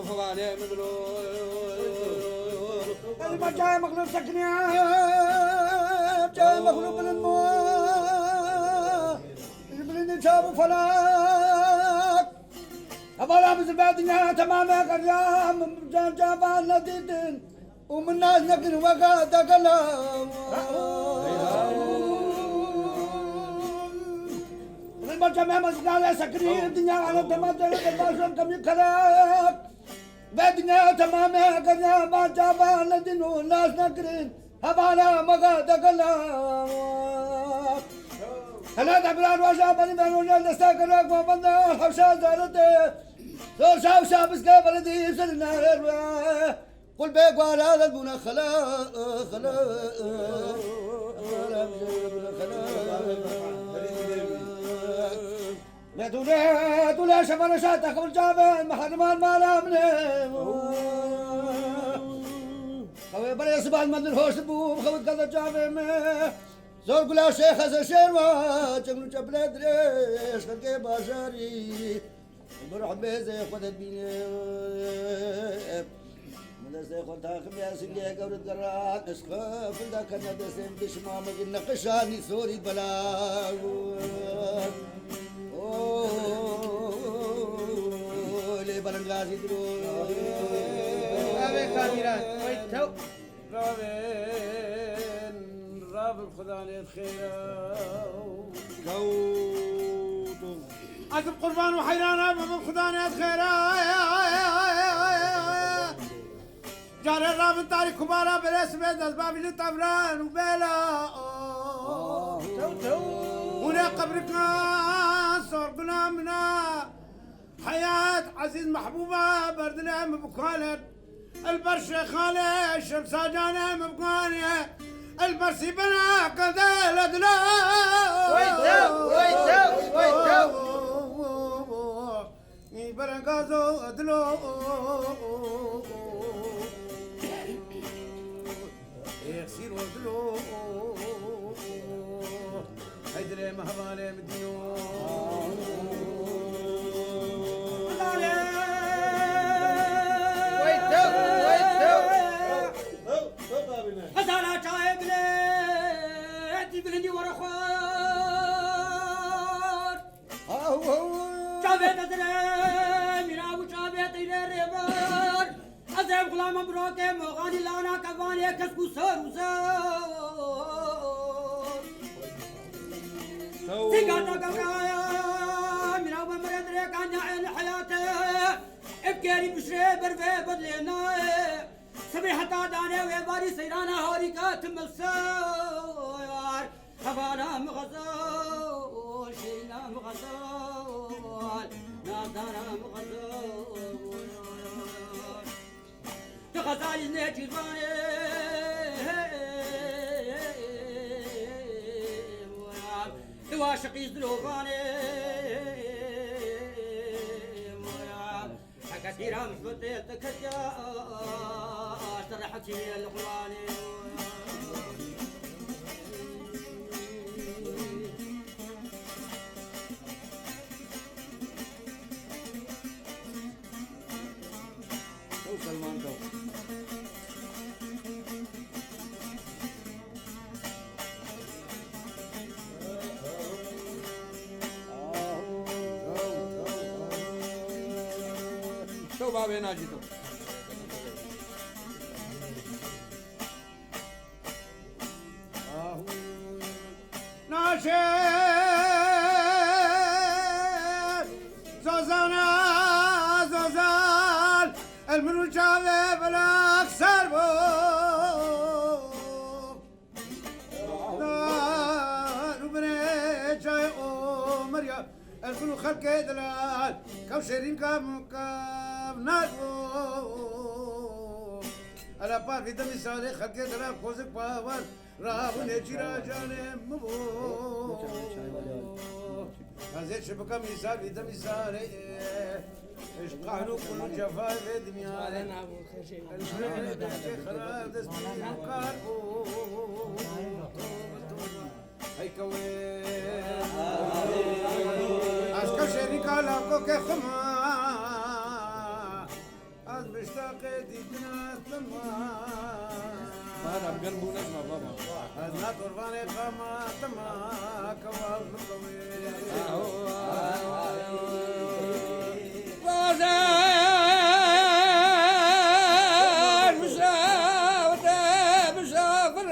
فوالي مدلو ما جاي مغلوب سكني جاي مغلوب من الماء من جاب فلاك أبغى أبز الدنيا تماما كريم جان جابان نديدن ومن ناس نكن وقعد كلام البرجمة مسجالة سكري الدنيا على تمام جل الباشم كم يكلاك بدنيا تماما كريم جابان نديدن والناس نكن أبغى مقعد كلام هلا دبران وجابني من وجل دستاكرك وبنا الحوشة زارته زور شاوشة بسكة بلدي سلنا قل بيك وعلى البنا خلا لا دولا شفر شاتك والجابن محرمان مالا منه خوي بري سبان من الهوش بو خوي كذا جابن زور قلا شيخ هذا شيروا جملو جبل دريش خلقي باشاري بروح بيزي خد البيني من دسته خطاكم يا سنجي قبر قرات اسخاف ذاك ندسم بشمام النقشاني سوري بلا لي بلنغازي درو أبي كاميران ويتو راب الخدا الخير قوتو أكل قربان وحيران راب الخدا الخير جاري راب التاريخ كبارا بالاسم الاسباب اللي طبران وبلا هنا قبرك صور قلامنا حياة عزيز محبوبة برد الأم بكالت البرشة خالي الشمسة جانا مبقانية البرسي بنا قدال أدلا ويتو برنقازو أدلو يخسيرو أدلو هيدري مهبالي مدينو غزالة شايب لي بلندي ورا خوار شابيت أزرين ميرابو شابيت إيريبار أزرب غلام مبروك مغاني لانا كفاني كسكو سر وسر سيقاتا قبرايا ميرابو مريد ريكان عين حياته ابكيري بشري برفي بدلينا سبي حتى داني ويباري سيرانا هوريكا تمسار خفانا مغزول شينا مغزول نادانا مغزول تغزالي نيجي فاني تواشقي ذلوفاني كثيرا مش بديتك ترحتي الغواني سلمان تو شو بابي ناجيتو ناشر زوزانا زوزان المنوشاوي بلاك سربو نبني جاي مريا الكل خلق دلال كوشرين كام نادو على بار في دمي سالي خلق دلال كوزك باور رابو نجيرا جانم مبو هزيت شبكة مثال في دمي سالي ايش قعدوا كل جفا في دنيا خراب دسمي وكاربو هاي كوين اشكا شريكا لاكو كخما از مشتاق دينا تما هذا بقلبه نجمة بابا أنا قرباني قما تما كواب مكوي غزال مسافر مسافر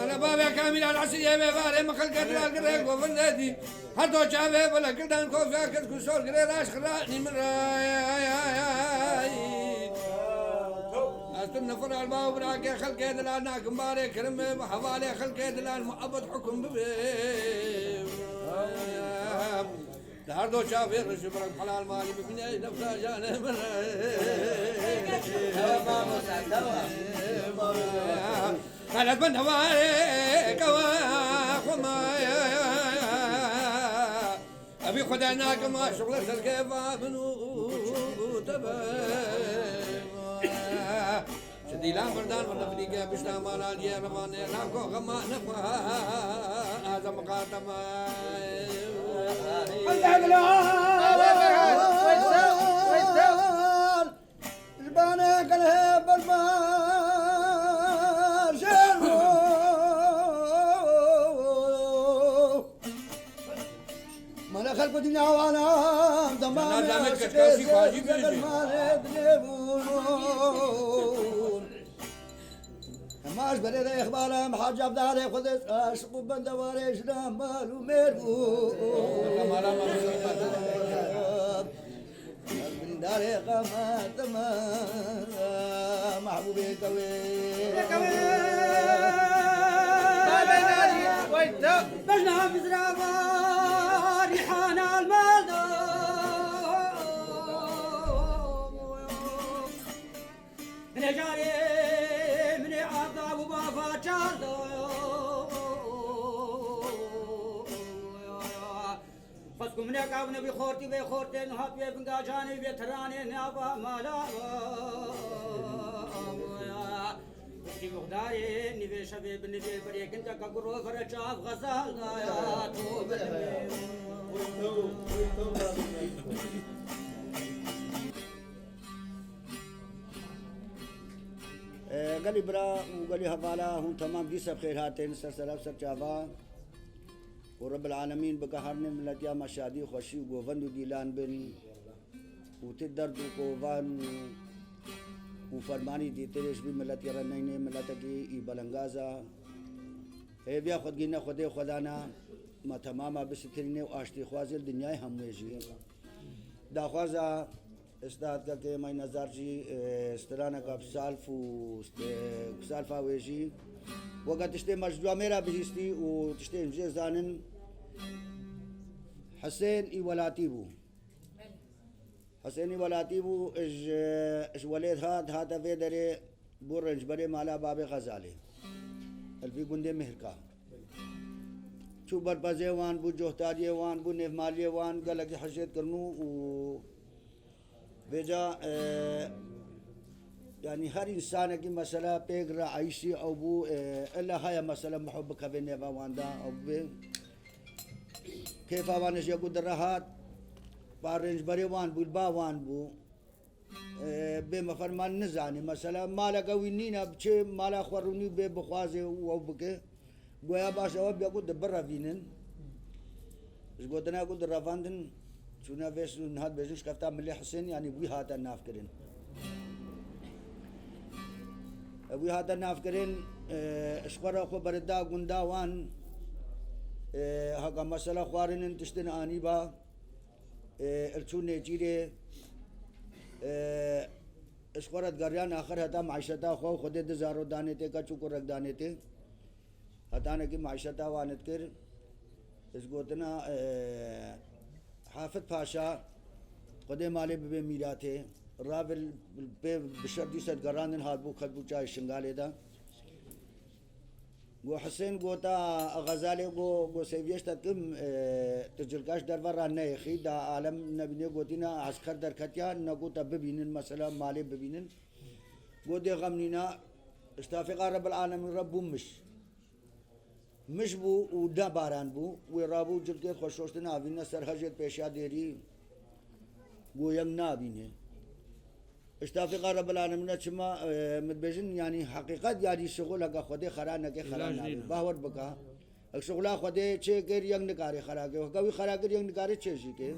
أنا بابا كامل العسية بباري مخلقة القريق وفنداتي هدو شافي بلا كلدان كوفيا كتكو سول قرير أشخراني من راي أستنى فرع الباو براكي خلقي دلال ناكم باري كرم حوالي خلقي دلال محبط حكم ببيب هردو شافي رشو برك حلال مالي ببني نفسها جاني من قالت من هواري كوا خمايا أبي خدعناك ما شغلت الكيفة بنو تبين شدي لا مردان ولا فريقة بشنا مالا جي رماني لاكو غما نفا هذا مقاتما جبانك الهب المار شنو ما خلق الدنيا وانا ضمان دامك كاسي فاجي بيجي ما اشبه لي اخبار محاج عبدالي خذ اشقو بندواري شلام مالو ميرو من داري قامت محبوبي كوي بجنا بزرابة ريحان المالدو من جاري من عبد أبو بابا جاردو فسكم من كابن بخورتي بخورتي نهات بنقا جاني بتراني نابا مالا مقداري نبي شباب نبي بريك انت كقرو فرجاف غزال يا توب قال برا وقال لي هوالا هم تمام دي سب خير هاتين سر سلام سر چاوا ورب العالمين بقهرن ملتيا ما شادي خوشي وغوفن ديلان بن وتدرد وقوفان وفرمانی دی تیرش بھی ملت یرنین ملت کی بلنگازا ہے بیا خود گینا خود خدانا ما تماما بسترین و آشتی خوازل دنیای هم ویجی دا خوازا استاد کا کہ میں نظر جی استرانا کا سالف و سالفا ویجی وقت تشتے مجدوا میرا بهستی و تشتے انجی زانن حسين اي ولاتيبو حسيني ولاتيبو اج ولد هذا في دري بورنج بري مالا باب غزالي الفي گنده مهركا شو بربازي وان بو جوهتاجي وان بو نفمالي وان قال لك حشيت كرنو و بيجا يعني هر انسان کی مسئلہ پیگ رعیشی او بو الا هاي مسئلہ محبك بين واندا او كيف وانش يقول الرهات بارنج بري وان بو الباوان بو بما فرمان نزاني مثلا مالا قوينينا بشي مالا خوروني بخوازي او بكي قويا باش او بيقول دبرا فينن اش قلتنا قلت الرافاندن شونا فيش نهاد بيجوش كفتا ملي حسين يعني بوي هاتا نافكرين ابوي هذا نافكرين اشقرا خو بردا غندا وان هاكا مسألة خوارن تشتن اني با الچون نيجيري اشقرت غريان اخر هتا معيشتا خو خود دزارو دانته کا چوکو رک دانته هتا نے کی معيشتا وانت کر اس گوتنا حافظ پاشا خود مالے بے میراته رابل بشردي سد قراندن هاد بو خد بو چاي شنغالي دا گو حسين گوتا غزالي گو سيفيشتا كم تجلقاش دربار نه خي دا عالم نبي گوتينا عسكر دركتيا نگوتا ببينن مثلا مالي ببينن گو دي غمنينا استافق رب العالمين رب مش بو ودا باران بو ورابو جلقيت خوشوشتنا بينا سرحجت پیشا ديري گو يم نابينه اشتافق رب العالمين شما متبجن يعني حقيقة يعني شغلك خدي خرانا كي خرانا باور بكا شغلا خدي چه كير ينگ نكاري خراكي وكوي خراكي ينگ نكاري چه شي كي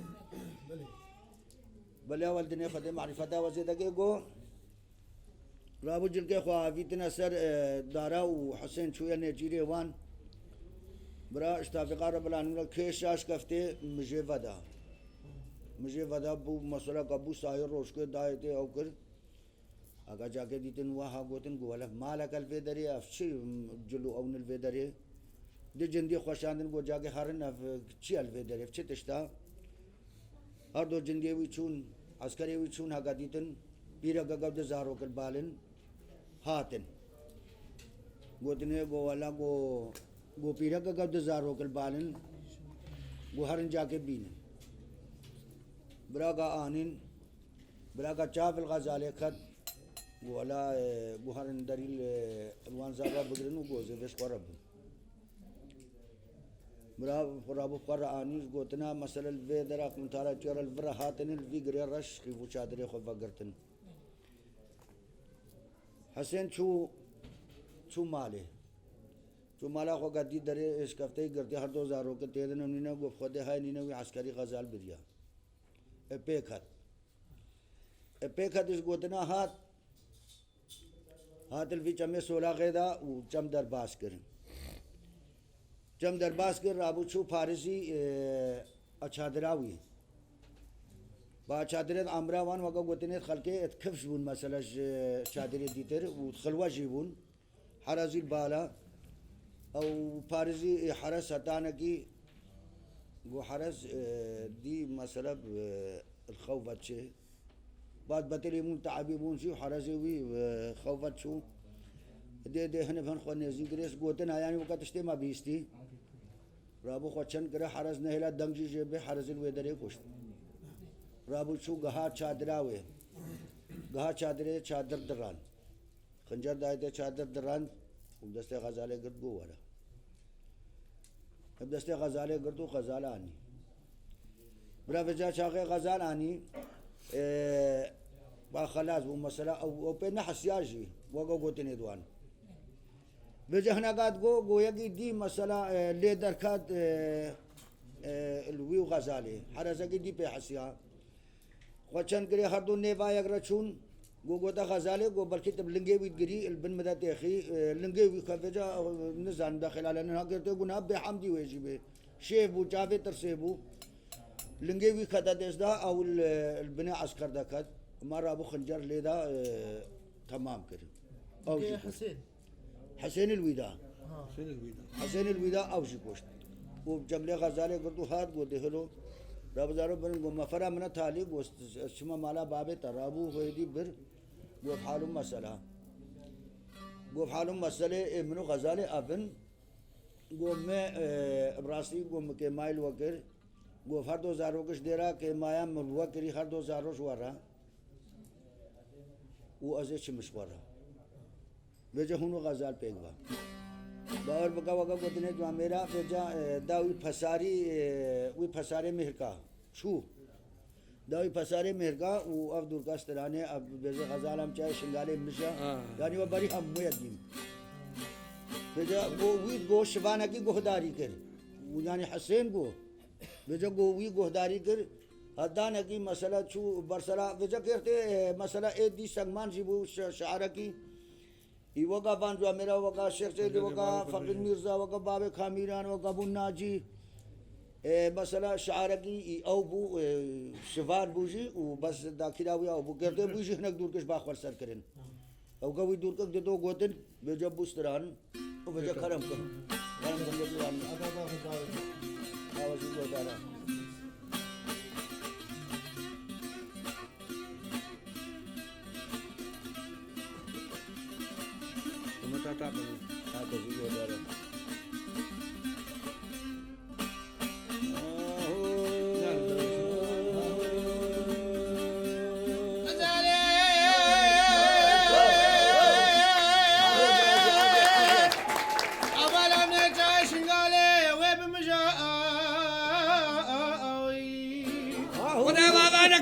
بلا ولدني خدي معرفتا وزيدا كي گو رابو جل كي خوا فيتنا سر دارا وحسين شوية نيجيري وان برا اشتافق رب العالمين كيشاش كفتي مجھے ودا بو مسئلہ کبو سایر روش کے دایتے او کر اگا جا کے دیتن وہا گوتن گولا مالا کل وی درے افچی جلو اون الوی درے دی جندی خوشاندن گو جا کے ہرن اف چی الوی درے افچی تشتا ہر دو جندی وی چون عسکری وی چون اگا دیتن پیرا گگب زارو کر بالن ہاتن گوتنے گو والا گو پیرا گگب زارو کر بالن گو ہرن جا کے بینن براغا آنين براغا شاف الغزالي خد ولا بوهرن دليل الوان زابا بقرنو جوزي فيش قرب رابو قرآنيش قوتنا مثلا الفيدرا كنتارا جرى الفرا هاتن الفيجري رش كيفو شادري خو بقرتن حسين شو ماله خو قدي دري ايش كفتي قرتي هر 2000 के तेरे ने गो खुदे है नी ने عسكري غزال بريا epekhat इस गोतना हाथ الفي चमे 16 गदा و चम दरबास करें चम दरबास कर राबू छू फारसी अच्छा दरावी با چادرت امراوان وقا قوتنيت خلقه اتكفش بون مثلا چادرت ديتر وخلوا جيبون حرزي البالا او فارزي حرس هتانا كي قو حرس دي مثلا الخوفت شي بعد بتري مون تعبيبون شي حرزي وي خوفت شو دي هنا فن خواني زيكريس قوتنا يعني وقت اشتي ما بيستي رابو خوچن كره حرس نهلا دمجي جيبه حرس الويدري كشت رابو شو گها چادراوي گها چادره چادر دران خنجر دايته چادر دران دسته غزاله گرد گو ورا اب دسته غزاله گردو غزاله اني برا وجا چاغه غزال اني با خلاص و مساله او په نحس ياجي وگو گوتني دوان وجهنا قاد گو يگي دي مساله ليدر كات الوي غزاله حرزه دي په حسيا خوچن کرے ہر دو نیوا اگر چون گوتا غزاله گو بلکہ تب لنگے وی گری البن مدا تخي لنگے وی خفجا نزان داخل على نها کرتے گنا بے حمدی وجی بے شیف بو جاوے ترسیبو لنگے وی خدا دسدا او البن عسكر دکت مره ابو خنجر لیدا تمام کرے او حسين الوداع حسين الوداع او شي کوشت او جنگل غزاله گردو ہاتھ گو دہلو رابزارو برن گو مفرا من تالي گو شما مالا بابه ترابو هويدي بر گو حالم مسألة منو غزالة ابن گو میں ابراسی گو کے مائل وکر گو ہر 2000 کش دیرا کہ مایا ملوا کری ہر 2000 شوارا و ازے چمشوارا وجہ ہونو غزال پیگوا باور بقا وقا قدنے جو میرا فجا داوی پھساری مہرکا شو داوی پھساری مہرکا و افدور کاسترانے اب بیزے غزال ہم چاہے شنگالے مشا یعنی وہ بری ہم مویدیم فجا وہ وید گو شبانہ کی گوہداری کر وہ یعنی حسین گو فجا گو وی گوہداری کر حدانہ کی مسئلہ چھو برسرا فجا کہتے مسئلہ اے دی سنگمان جی وہ شعرہ کی وقا بانجوا میرا وقا شیخ سیدی وقا فقیر مرزا وقا باب خامیران وقا ابو ناجی مثلا شعارہ کی او بو شفار بوجی و بس داخلہ ہوئی او بو کرتے بوجی ہنک دور کش باخور سر کرن او گوی دور کک دو گوتن بیجا بوستران او بیجا خرم کن خرم کن دیوان آوازی گوتارا Tata aku juga ada.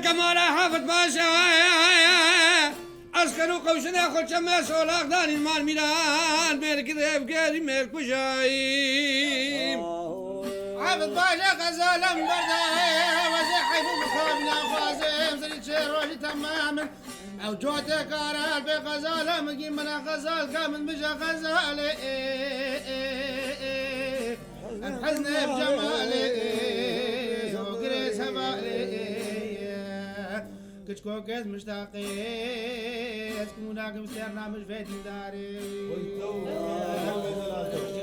كمالا حافظ باشا اسكنوا قوسنا خل شما سولاق داني المال ميلان ميرك ذيب قاري ميرك وشايم حافظ باشا غزالا بردا وزحي بمخابنا فازم زريد شيروشي تماما او جوتي كارال بغزالة مقيم منا غزال كامل مجا غزالي انحزني بجمالي وقريت هبالي كشكو كيس مشتاقيت كموناك مستيرنا مش فايتين داري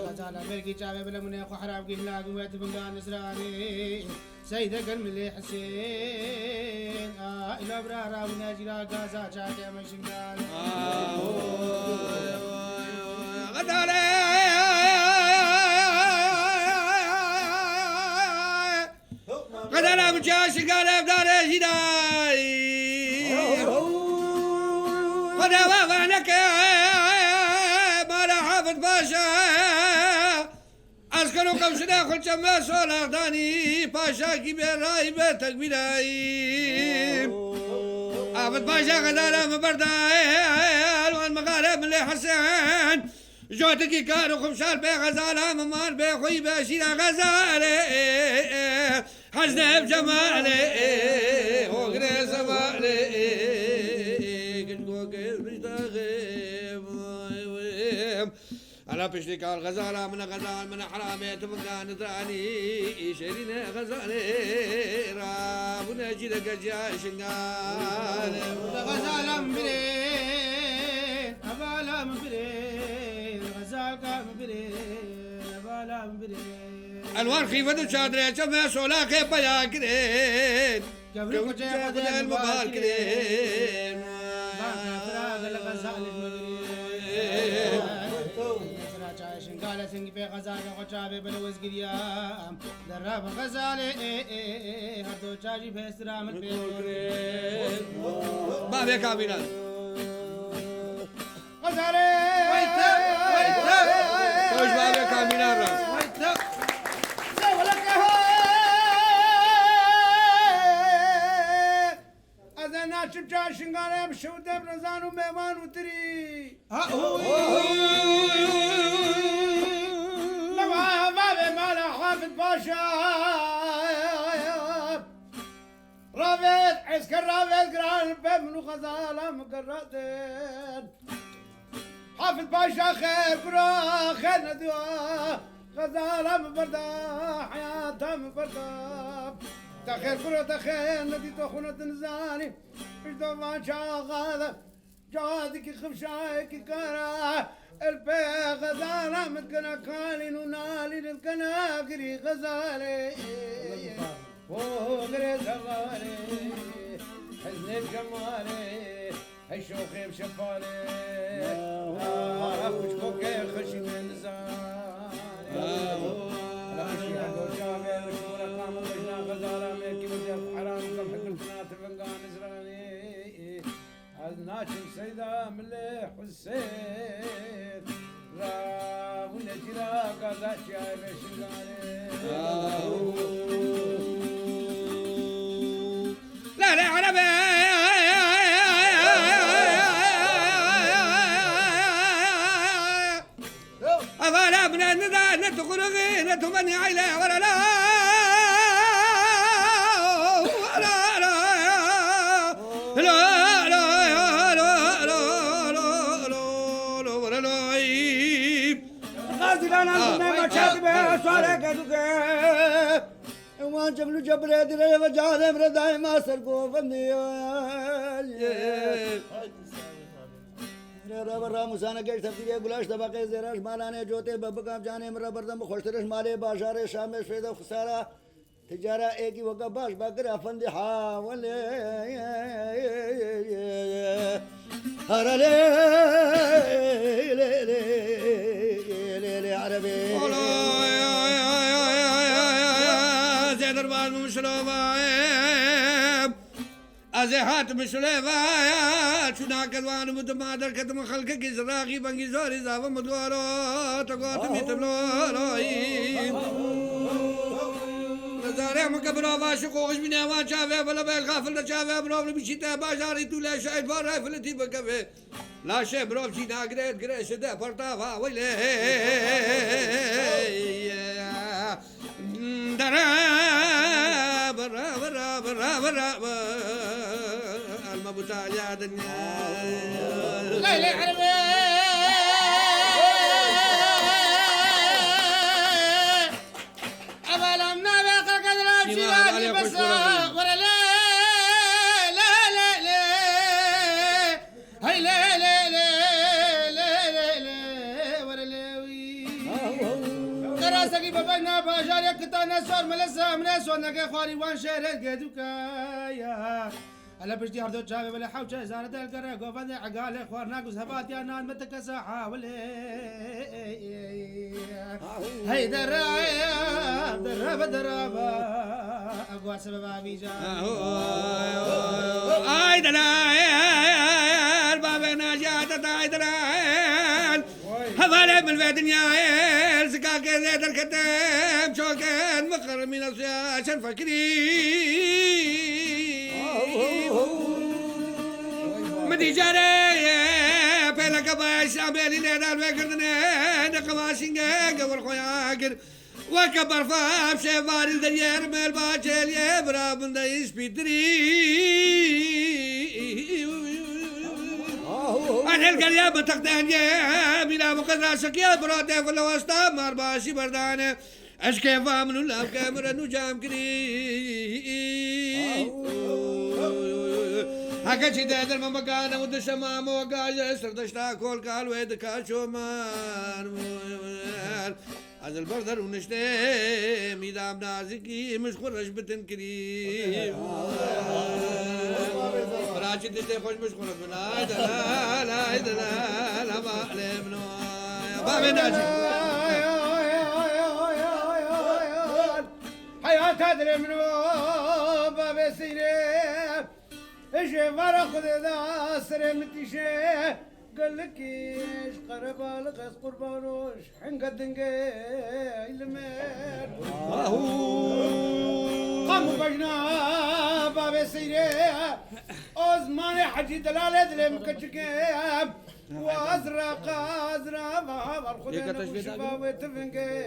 غزالة بركي شعبي بلا مني اخو حرام كي هلاك ويت فنقان نسراني سيدة قلم اللي حسين الى برارا وناجرا قازا شاكي مشنقان غزالة غزالة مجاشي قال ابداري جداي وانا واغانك مالا حافظ باشا اسكن كانوا قمشنا خل شما سولا داني باشا كبير راي بيتك بلاي عبد باشا غزالة مبرداي الوان مغارب اللي حسين جوتك كانوا خمشال بي غزالة ممان بي خوي باشينا غزالة حزنا بجمالي وقري سمالي أنا بشتك على الغزالة من غزال من حرامي تبقى نطراني شيرين غزالي رابنا جيلك جاي شنغال غزالة مبرين أبالا مبرين غزالة مبرين أبالا مبرين الوان خيفة شادرة شمع سولا خيبا يا كرين قبل كجا قبل المبال كرين فراغ الغزالة مبرين شنقالة سنقي في غزالة وشابي بلوز قريام دراب غزالة هردو شاجي في اسرام البيت ما بيك عمينان غزالة توش ما بيك عمينان راس أنا شبجا شنقالة بشودة برزان وميمان وتري لما بابي مالا حافظ باشا رابط عسكر رابط قران الباب منو غزالة مقراتين حافظ باشا خير قرا خير ندوا غزالة مبردا حياتها مبردا تخير قرا تخير ندي تخونة نزاني مش دوما شاغالة جادك خمشايك كارا البي غزالة متكنا كالين ونالين الكناقري غزالي وغري زغالي حزن الجمالي هالشوخي بشفالي وشكوكي خشين النزالي خشي عندو جامي وشكورا قام وجنا غزالة ميكي وزيف حرام كم حقلتنا تفنقان نزراني الناشم سيدة مليح والسيف راغونا جراقا ذاتي عاي بشنقاني لا لا عربي أفلا من الندى نتخرغي نتمني عيلة ولا لا ولا لا لا لا لا لا لا ولا لا غازي لنا ما شاكبه سوالك دوكه وان جبل جبل دري وجاده مردا ما سرقو فني رابر موسانا کے تفسیر گلاش طبقے زیرش مالانے جوتے ببکام جانے مرا بردم خوشترش مالے بازار شام شید خسارہ تجارہ ایک ہی وقت باش بکر افند حاول هر لي عربي زي دربان مشروبة أزهات مشروبة شو ناكدوان متمادر كتم خلقك زراقي بنجي زوري زاوة مدوارو تقوات ميتبلو زاري مكبرو باشقوش من اوان شافه بلا بيل غافل شافه بروف بشيته باشاري تولا شايد فار فلتي بكفه لا شيء بروف شي ناقريت قريش ده فرطافا ويلي درا برا برا برا برا المبتع يا دنيا ليلي عربي بس ولا لا لا لا لا هاي لا لا لا لا لا ولا لا ترى سقي بابنا باجار يكتانا صار ملسا من سونك خواري وان شهر قدوكايا على بجدي هردو جابي ولا حوجه زارت القرا قوفد عقال خوارنا قزهبات يا نان متكسا حاول هي درايا درب دربا اقوى سبب ابي اي دلايا بابنا جات اي دلايا هذا من الدنيا زكاك زيد الكتاب شوكان مقر من السياسة الفكري مدي جاري بيلك باش عمالي لنا الوكردنا نقواشينجا قبل خوياكر وكبر فام شفار الدنيا رمال باجل يبرا من دايش بيدري أنا القرية بتقدان يا ميلا مقدراسك يا براتي فلو استمر باشي بردانه أشكي فامن الله كاميرا نجام كري هكا شي دادر ما مكانا ود الشمام وقاجة سردشتا كل قال ويد كاشو مان هذا البردر ونشتي ميدام نازكي مش خرج بتنكري راجي دشتي خوش مش خرج من هيدا لا ما علمنا يا بابي ناجي حياة تدري منو بابي سيري اجي ورا خذ ذا سري متيشي قال لك ايش قرب الغيث قربانوش حنقد دنقي المير قام بجنا بابي سيري اوزماني حجي دلالة دلي مكتشكي وازرق بابا خذنا وشفا وتفنقي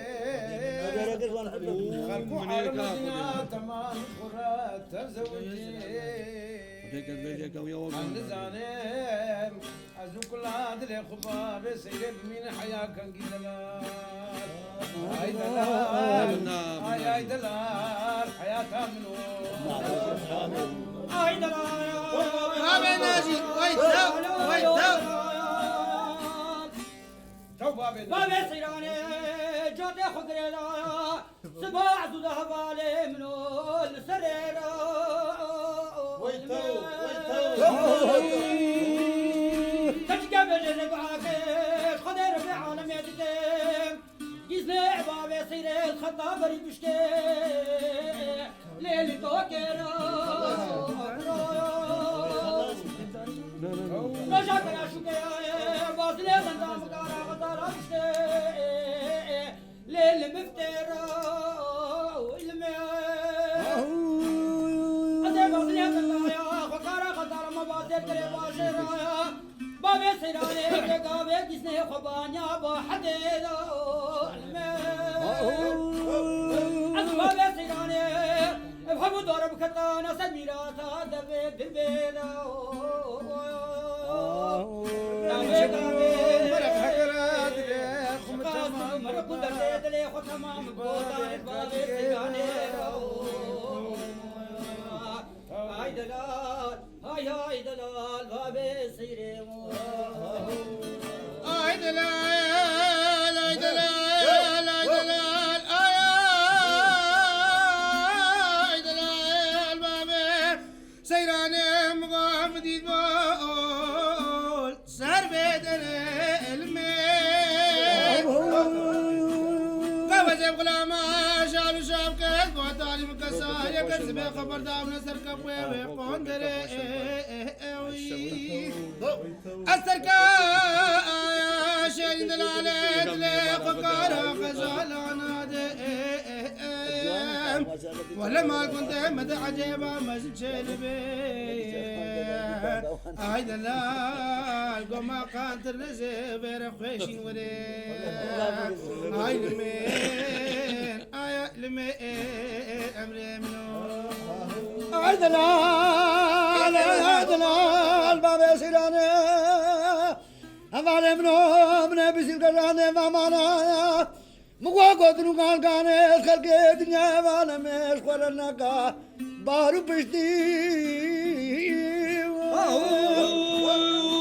خلقوا عالمنا تمام خرات تزوجي عن زانم ازو كل هاد الخباب سير من حياه كان قيدلال هاي دلال هاي دلال حياتها منو هاي دلال بابي ناجي ويت بابي سيراني جاتي خضريلا سباع دو هبالي منو السريرا تجقب الربعاك خضر في عالم يدكم يزني بابي سيري الخطا بري بشكي ليلي توكيرا رجع كرا شكي باطلي غندام كارا غطارا بشكي ليلي مفترا والمي أدي باطلي غندايا وكارا غطارا مباطل كري باشرايا بابي سيراني بقابي جسني خبانيا بحديدا المي بابي سيراني افهموا دور بكتانا سميراتا دبي دبيدا هاي دلال هاي دلال بابي سيري هاي دلال هاي دلال هاي دلال هاي دلال بابي سيراني مقام ديد بقول سر بدن الميل قوز بغلاما شالو شابكت بوطالي مكسار يكسب خبر داو نسر كبوي ويقوندري السركا شين دلالت لقكارا خزالانا ولا ما كنت مد عجيبة مسجل بي هاي دلال قوما قانتر نزي بير خويشين وري هاي لمين هاي لمين امري منو هاي دلال هاي دلال بابي سيراني هفالي منو من بيسير قراني فامانا مقوا قدرو قال قاني خلقي دنيا وانا مش قرنكا بارو بشتي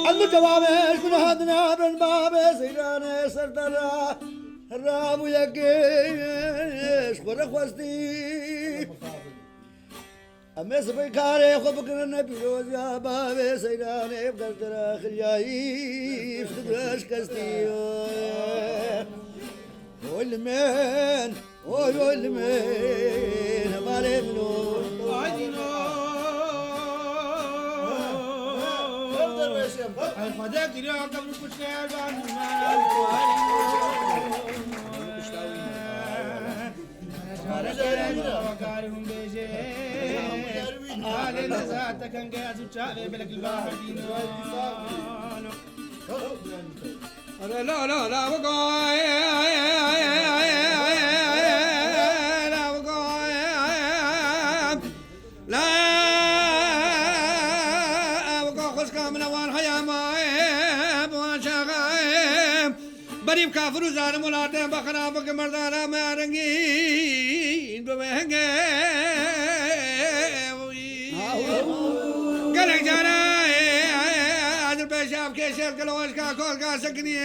عندو جوابش من هادنا بن بابي سيراني سردرا رابو يكيش قرق وستي أمس بكاري خبكنا بيروز يا بابي سيراني بقدر خلياي فتدرش كستي والمين والمين مالي منو هاي دينو خدك اليوم قبل كشكال وقالهم بيجي قال نزعت كان قاعد وشافي بلك البحر دينان لا لا لا وقاي لا وقاي لا وقا خشكا من وان حيا ماي بوان شاغاي بريم كافر وزار مولاتين بخنا بك مردانا ما رنگين بوهنگي قلق جانا شاف كيشر كلوش كاكول كاسكني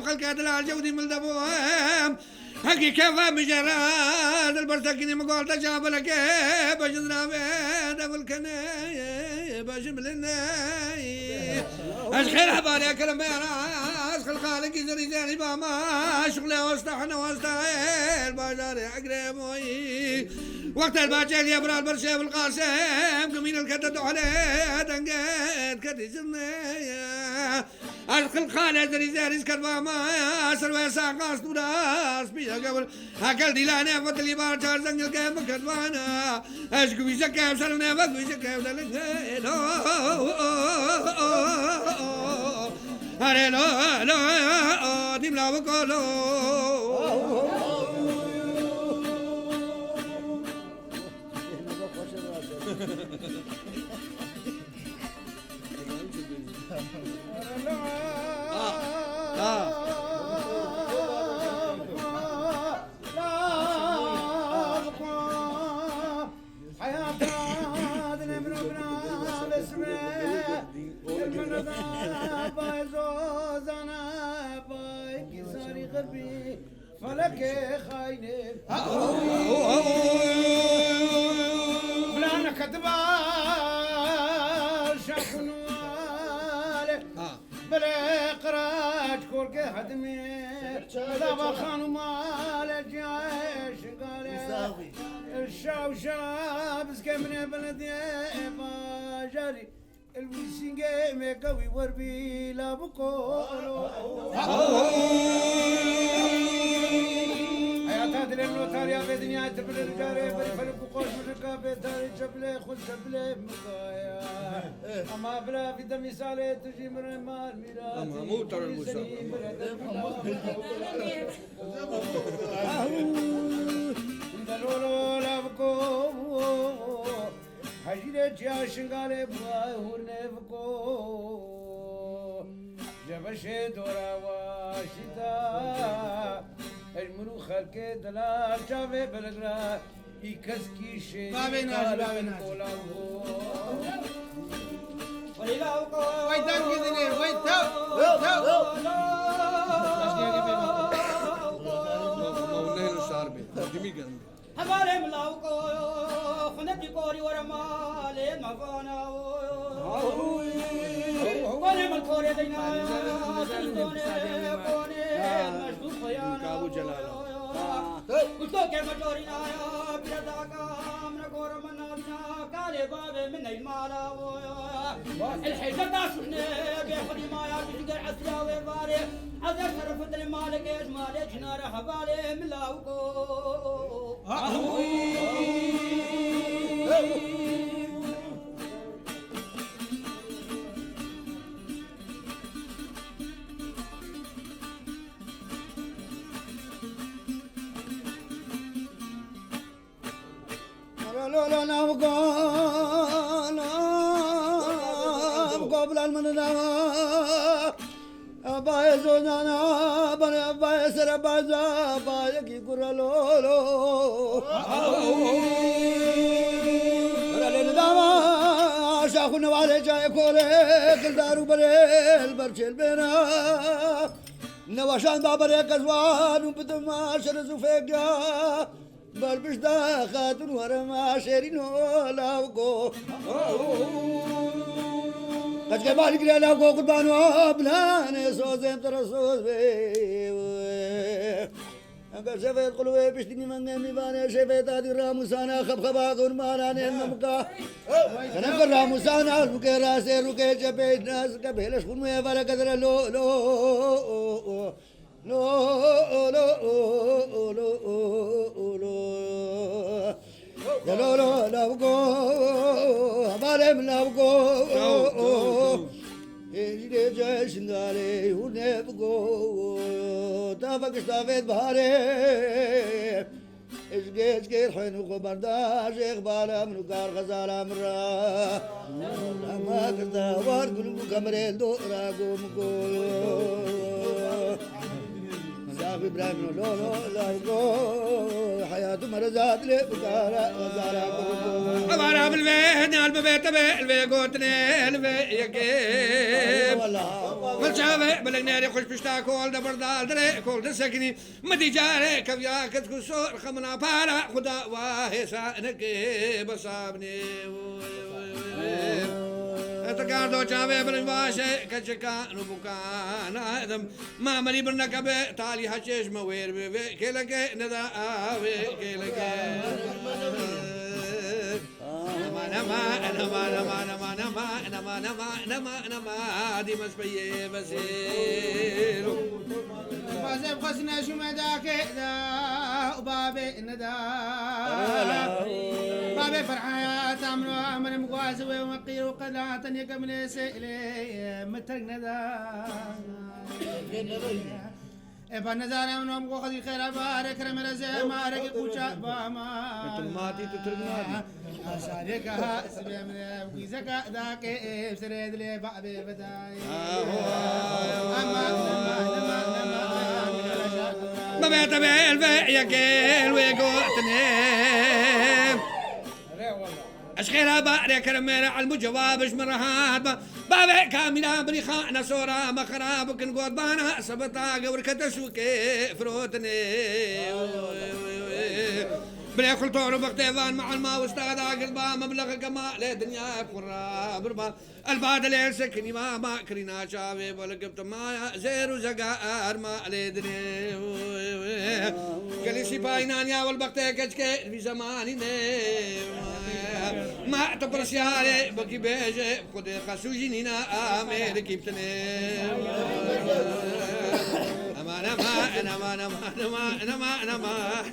خلق دلال جودي من دبوهم حقي كيف مجرد البرتكني مقول تجاب لك بجدنا بيد بالكني بجملنا اشخير حبالي كلمة راس خلق خالق زري زري باما شغله واستحنا واستعيل باجاري عقريبوي وقت الباجيل يبرى البرشي والقاسم قمين الكتد عليه دنقيت كتجرني أدخل خالد ريزاريز كرباما سلوى ساقاس دوراس بيها قبل هكال ديلاني فتلي بارتار زنجل كيف كربانا أشكو بيشا كيف سلونا فك بيشا كيف سلونا أري لا لا ديم لا وكولو فلك خاينين بلانا كتبا شاكنوالي بلا قراج كورك هدمي دابا خانو مالك جايش قالي الشاو شاب سكمني بلدي باجري الويسينجي ميكوي وربي لا بكولو حياتات لأنه تاريا في دنيا تبل الجاري بري فلك وقوش مرقا بيتاري جبلي خذ جبلي مكايا أما بلا في دمي سالي تجي من مال ميراتي أما مو ترى المسافر دلولو لا بكو حجرة جاشنگاله باهور نفکو جبش دورا واشتا اجمرو خلق دلال جاوه بلگرا ایکس کی شی ويتان كذني ويتان مولين الشاربي دمي قلبي حبالي ملاوكو خنبجي كوري ورمالي مفانا كوني من كوري دينا سلطوني كوني مشدود خيانا كابو جلالا قلتو كيف جورينا يا بيدا كامنا كورا منابنا كالي بابي من المالا الحيزة داشوني بيخدي مايا بيجير عسياوي باري عذر شرفت المالك ايش مالي جنار حبالي ملاوكو لا قبل المنام أباي زوجنا بني أباي سر بازا أباي كي كرلولو رلنا داما شاخون والي جاي كولي كلدارو بريل برشيل بينا نواشان بابري كزوان وبدما شرزو فيقيا بربش دا خاتون ورما شيرينو لاوكو قد كبار قريا لاوكو قربانو بلاني سوزيم ترسوز بي نقا شفيت قلوي بشتني من قيمي باني شفيت هذه الراموسانا خبخبا قرمانا نمكا كنك الراموسانا ركي راسي ركي جبيت ناس كبيلش خنوية فلا قدر لو لو لو لو لو لو لو لو لو go abalem love go ejide jashingale unev go tavak stavet bahare ejge khinu khabardaj iqbalam nukar ghazal amra lama kada war gulu kamre do ragum go إبراهيم لو لو لا يقو حياته مرزات لي بكارا وزارا أبارا بالبيت نال ببيت بالبيت قوتني البي يكيب والشافي بلغنيري خوش بشتا كول دبردال دري كول دسكني مدي جاري كفيا كتكو سور خمنا بارا خدا واهي سانكي بصابني تكاردو شافي بالباشي كشكا نبوكانا ادم ما مري برنكبه تالي حشيش موير بي كيلك ندا اوي كيلك نما دي مسبيه بسيرو بازب خسنا شو مداك دا وبابي ندا بابي فرحات عمرو من مقواز ومقير وقلعة يقمن سئلي مترك ندا فنزانا من أم وخذي خير بارك رمل زي مارك كوشا باما ماتي تترقنا أشارك هاسبي من ويزك ذاك سريد لي بابي بداي ببيت بالبي يكيل ويقوتني أشخيرها بارك رمير على المجواب مرهات بابي كاملة بريخا نصورة مخراب كن قوت بانا سبطا قور كتسوكي فروتني بلا كل طور بختيفان مع الماء واستغدا قلبا مبلغ كمال دنيا قرا بربا الباد ليل سكني ما كرينا شافي ولقبت ما زير وزقار ما ليدني قالي سيباينان يا والبختي كشكي في زماني ما تبرس يا علي بكي بيجي خد خسوجينينا امير كيبتني امان امان امان امان امان امان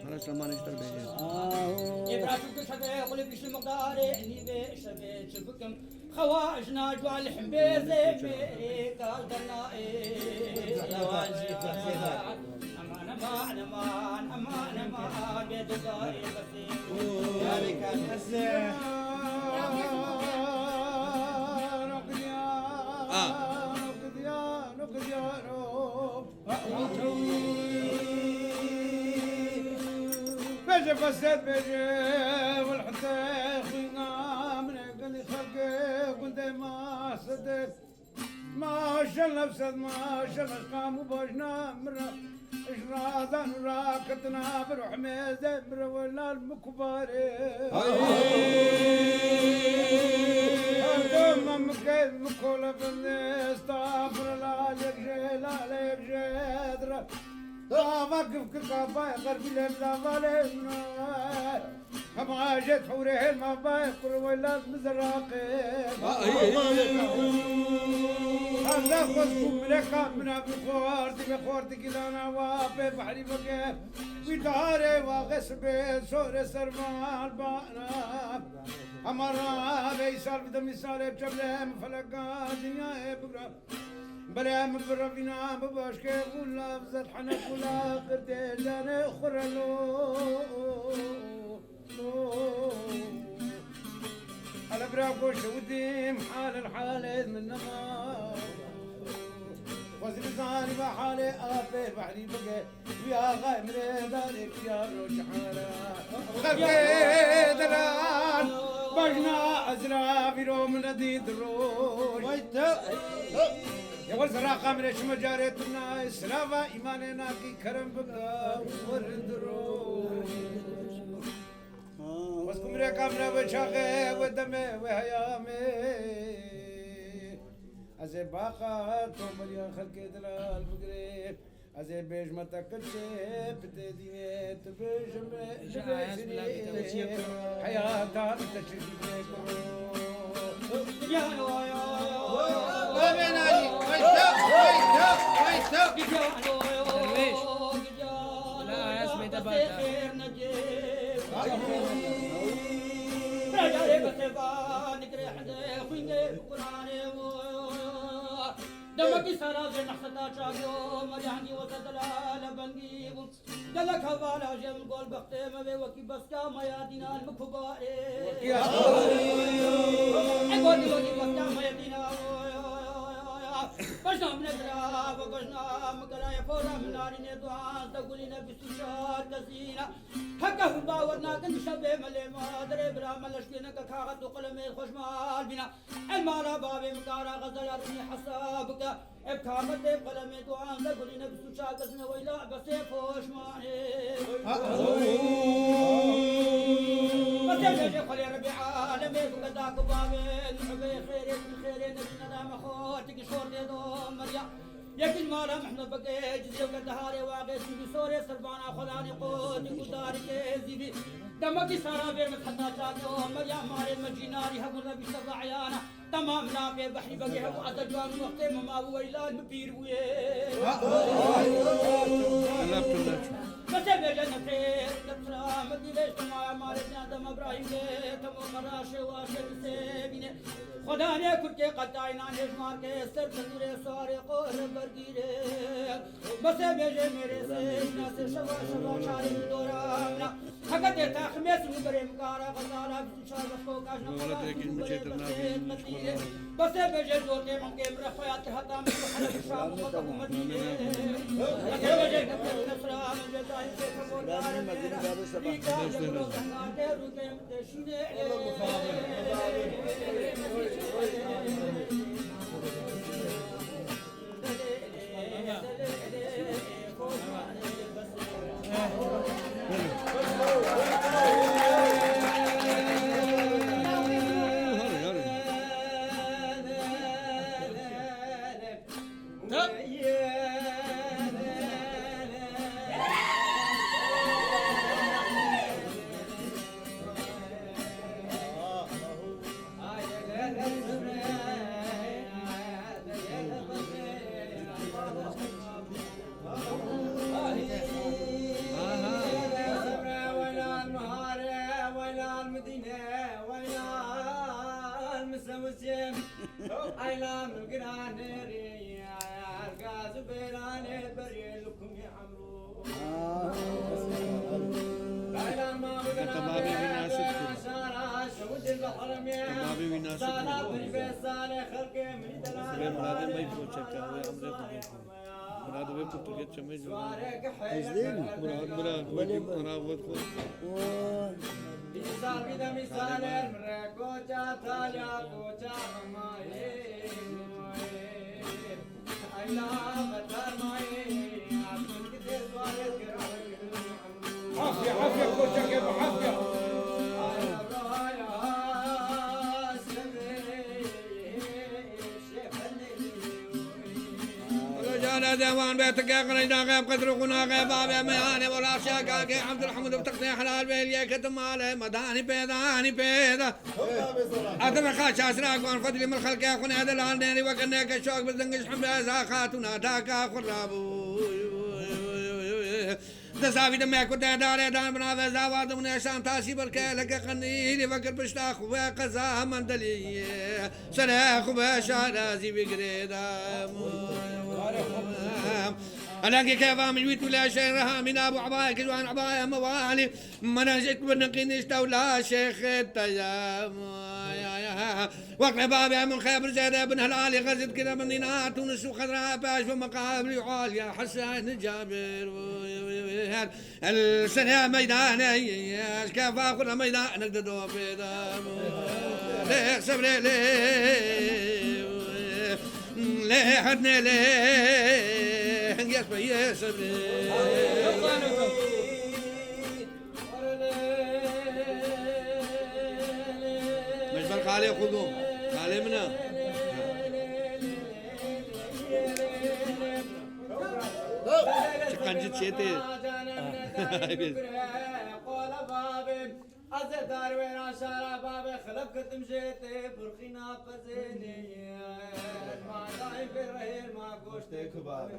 خلاص لما نشتغل خواجنا جوال الحمير زي ميريك قدرنا امان امان امان امان امان بيد داري بسيط يا كان هسه بيجي فسد بيجي والحسين خينا من قلي خلقي قلت ما صدق ما شل نفسد ما شل قام وبوجنا مرة إشرادا راكتنا بروح ميزة مرة ولا المكباري أنتم مكيد مكولة بالناس استغفر الله يكجي لا يكجي وقف كركابا غربي لبلا ظالمنا كما جت حوره ما بايقر ولا مزراقي الله خذكم ملكا من بخورتي كذا انا وابي بحري بقى وداري وغسبي سور سرمان بانا امرا بيسال بدم يسال بجبلهم فلقا دنيا بقرا بلا مبربنا بباشكي ولا بزت حنك ولا قرتي جاني خرلو على براكو شودي محال الحال من نهار وزن زاني بحالي ابي بحري بقى ويا غاي من ذلك يا روج حالا خلقي دلال بجنا ازراف بيرو من ندي دروش يا وزرا قامرش مجارتنا سلافا إيماننا كي كرم بقى وردروش واسكم ريكا من وشاقه ودمه وهيامه ازي باقا تومريا خلقي دلال بقريب ازي بيج متكلشي بتديني تبيج مجرسني حياة دار تشريك يا يا وين علي وين درويش لا اسمي دبابة خير نجيب رجالي بتبان نقري حدا خويني قراني دمك سرا زي نحسدا شاقو مرياني وتدلال بنجيب دلك هوالا جم قول بختي ما بي وكي بسكا ما يادينا المكباري اقول وكي بسكا ما يادينا بشنا من الدراب وبشنا مقلا يفورا من ناري ندوان تقولين بسوشار كسينا حقه باورنا كن شبه مليما دري برا ملشكينا كاغت وقلمي خوشمال بنا المالا بابي مكارا غزل ارمي حسابك ابكامت قلمي دوان تقولين بسوشار كسينا ويلا بسيف خوشماني بسيف خلي ربي عالمي وكذاك بابي نحبي خيري من خيري نبينا دام اخوتك شور دي دوم مريا يكن مالا محنا بقى جزي وكدهاري واقع سيبي سوري سربانا خلاني قوتي قداري كيزيبي دمكي سارا بير متحطا شاكو مريا ماري المجيناري هبو ربي سبع عيانا تمام نافي بحري بقى هبو عدجوان وقتي مما ويلان مبير ويه بس بيجا نفير دكتورا مدي ليش تما ماري نادم ابراهيم تمو مراشي واشي بسيبيني خداني كركي قطعينا نجمار کے سر تندرے سوارے قور برگیرے بس بيجا میرے سيشنا سے شوا شوا شاري دورامنا حقا دیتا خميس مبري مقارا غزالا بسنشار بسكو كاشنا بس بيجا دوتي منكي مرفعات حتى من حلب الشام خطب مدينة بس بيجا نصرا من جزائي سے کمودار ليكا جبرو زنگاتے روكي متشيني ايلام القرانيري الغاز بيراني بري لكم يا عمرو ايلام ما تمامي بناسب شود البحر تمامي بناسب صالح بالفيصال خلقي من دلال مراد भाई पूछा क्या हुआ हमरे مراد भाई पुत्र के चमे जो مراد को مثال بدا مثال المريكو جا تاليا كوجا ماي ايلا بدر ماي اكل كده سوارة عافية عافية كوشا كيف عافية رجال ديوان بيتك قرينا غيب قدر قنا غيب ابي مياني ولا شاكا كي عبد الحمد بتقني حلال بيلي كتم عليه مداني بيدا ادم خاش اسراق وان فضلي من الخلق يا اخونا هذا العندي وكنك الشوق بالدنقش حمد زاخاتنا داكا خرابو دسافي دمك ودار دان بنا زاواد من عشان تاسي بركه لك قني فكر بشتاخ وقزا مندلي سلاخ بشارازي بقريدا ألاقي كيف مجويت ولا شيء رها من أبو عباية كجوان عباية موالي مناجك بنقين اشتولا شيخ التيام وقت بابي من خيبر زيد بن هلالي غزت كذا من دينار تونس وخضراء باش ومقابل يعال يا حسين جابر السنة ميداني كيف اخذ ميدان نقدر في دام ليه صبري ليه حدني ليه يسبي يسبري مش بالخالي خذوه خالي منا شكان جد شيتي أزدار وين شارع بابي خلف كتم جيتي برخينا بزيني ما داي في الرهيل ما قوشتي كبابي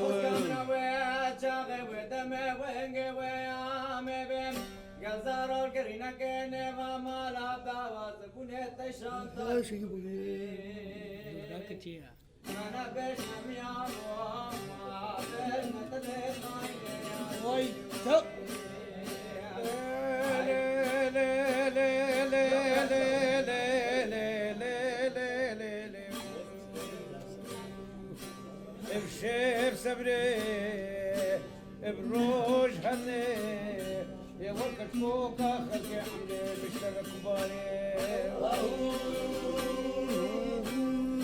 وكمنا وياتشاغي ودمي وينجي ويامي بيم قزارو القرينة كيني وما لا دعوة سكوني تشان أنا بيش نميا وما بيش نتدي وي تو بشيف صبري بروج هني يا وقت فوق خلقي حملي بشتغل كباري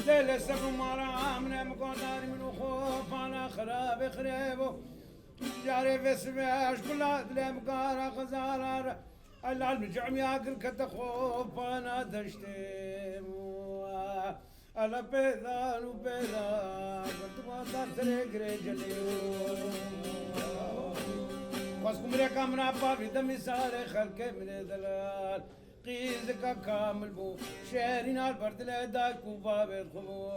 دلسك مرا من مكان داري من خوف انا خراب خريبه جاري في سماش كلها دلم قارا غزارة العلم جعم ياكل كتخوف انا دشتم انا بيضان وبيضان كنت ما ترك رجلي واسكم ريكا من عبابي دمي ساري خلقي من دلال قيزك كامل بو شيرين البرد لداك وبابي الخمو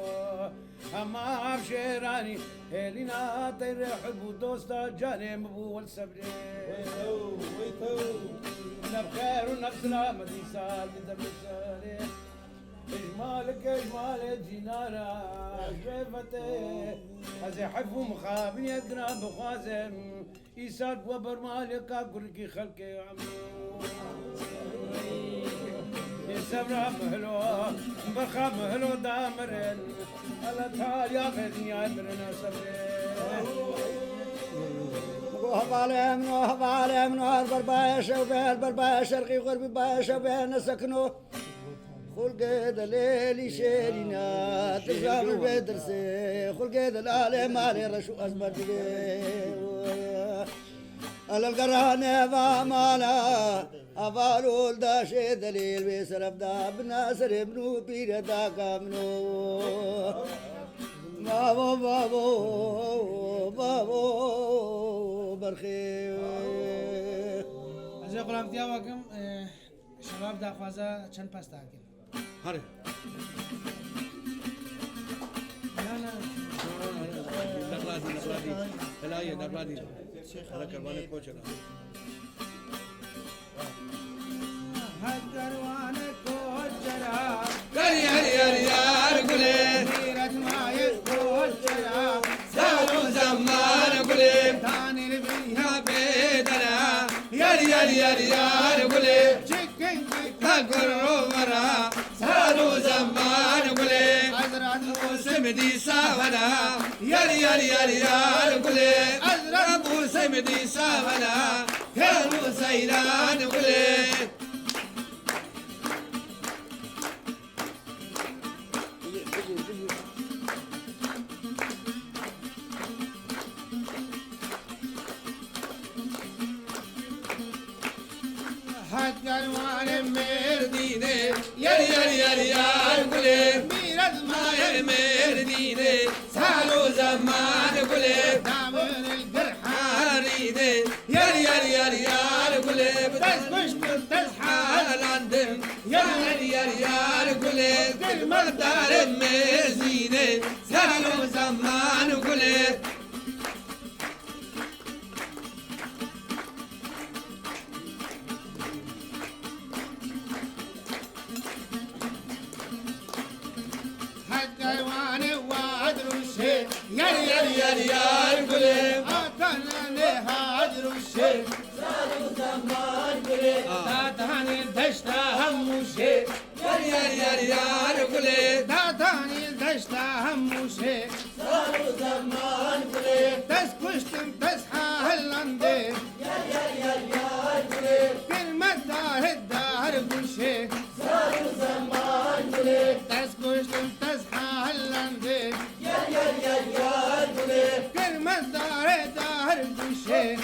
اما بشيراني هيلينا تير حبو دوستا جاني مبو والسبري نبخير ونفسنا مدي سال بدم السالي اجمالك اجمال جنانا جيفتي هزي حفو مخابن يدنا بخازم يسال وبر مالك اقولك خلقي عمو يسمع مهلو برخا مهلو دامرن على تال يا غني عبرنا صبري وهب عليهم نهار بربايش وبين بربايش شرقي غربي بايش وبين سكنو خلق دليلي شيرينا تجاب البدرسي خلق دلالي مالي رشو أزبر على القرانة فامانا أفعلوا الداشي دليل بيسرف دا بناصر ابنو بير دا كامنو بابو بابو بابو برخي از غلام دیا واقعم شباب دا خوازه چند پس تاکن هاري دقلادي هلاية دقلادي أنا كرباني كوشرا هالدروانة كوجرا يا رجلي سيرة مايز كوجرا زارو زمان قولي ثاني البيها يا بيدنا يا رجلي شكين تقروا مرا زارو زمان قولي أزرع سمدي سافنا يا رجلي أبو سمدي سافنا كانوا سيران قولي هالدروانة مرديني يا رجلي ميرد ما مرديني سالو زمان قولي دامن القرحة حاريني يا رجلي تزبش كنت حال عندهم يا رجلي كل مقدار مزيني سالو زمان قولي هالدروانة يا يا الكل عطانا هاجر الشيخ داتاني دشتا هموشي يا الكل داتاني دشتا هموشي تسكشتم تسحى هاللندي كلمة دار الدار بوشي تسكشتم تسحى هاللندي كلمة دار الدار بوشي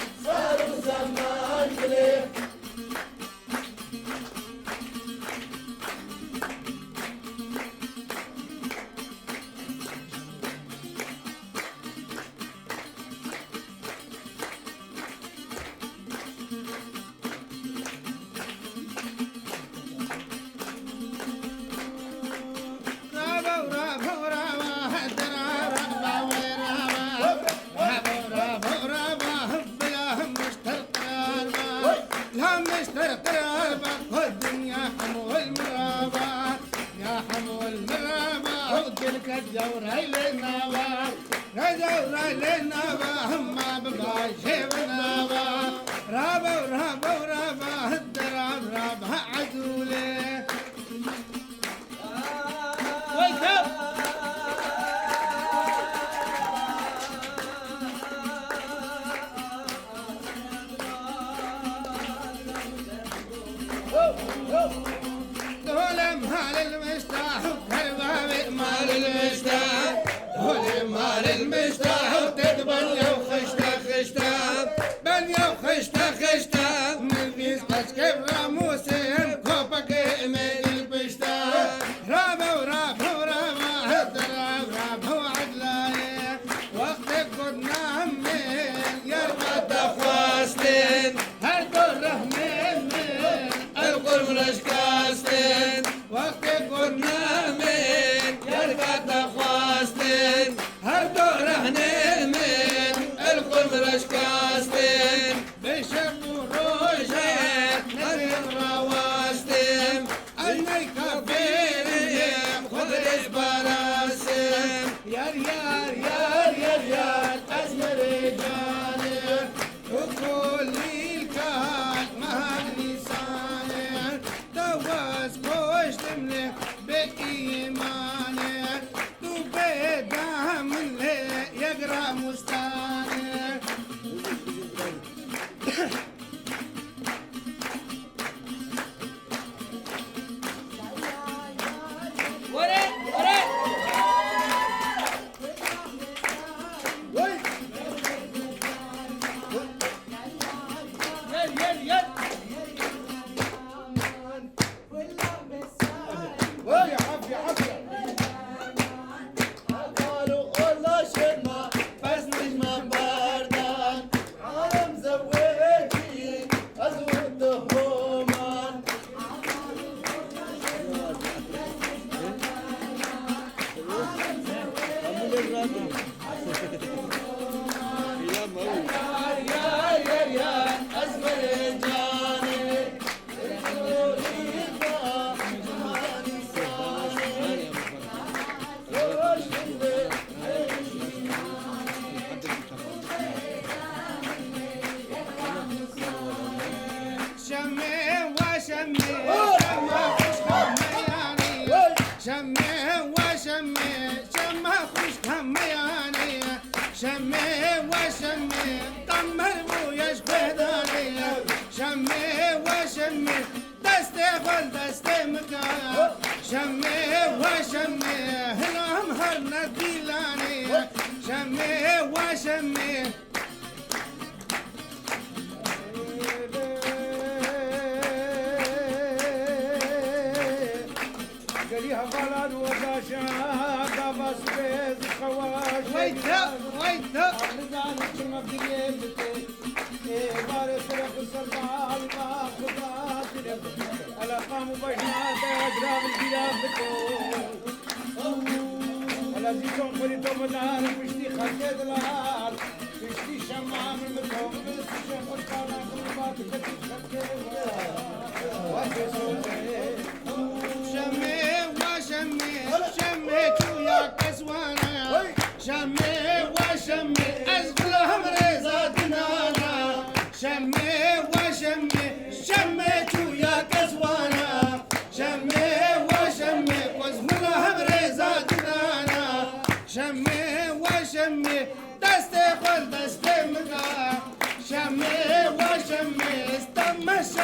شمي وشمي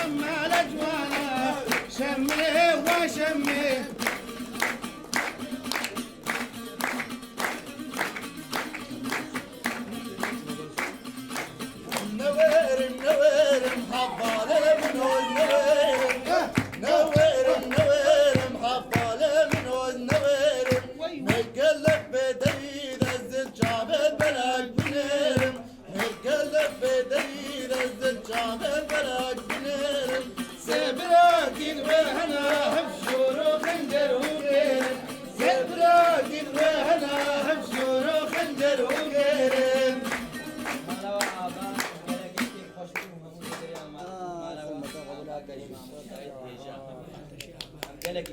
شمال أجوانا شمي وشمي نوير نوير محبال منو النوير نوير نوير محبال منو النوير نقلب بدريد الزجاب البلد بنيرم نقلب بدريد الزجاب البلد بنيرم سبراكين وهنا هبشورو خنجر وغيرم سبراكين وهنا هبشورو خنجر وغيرم gelek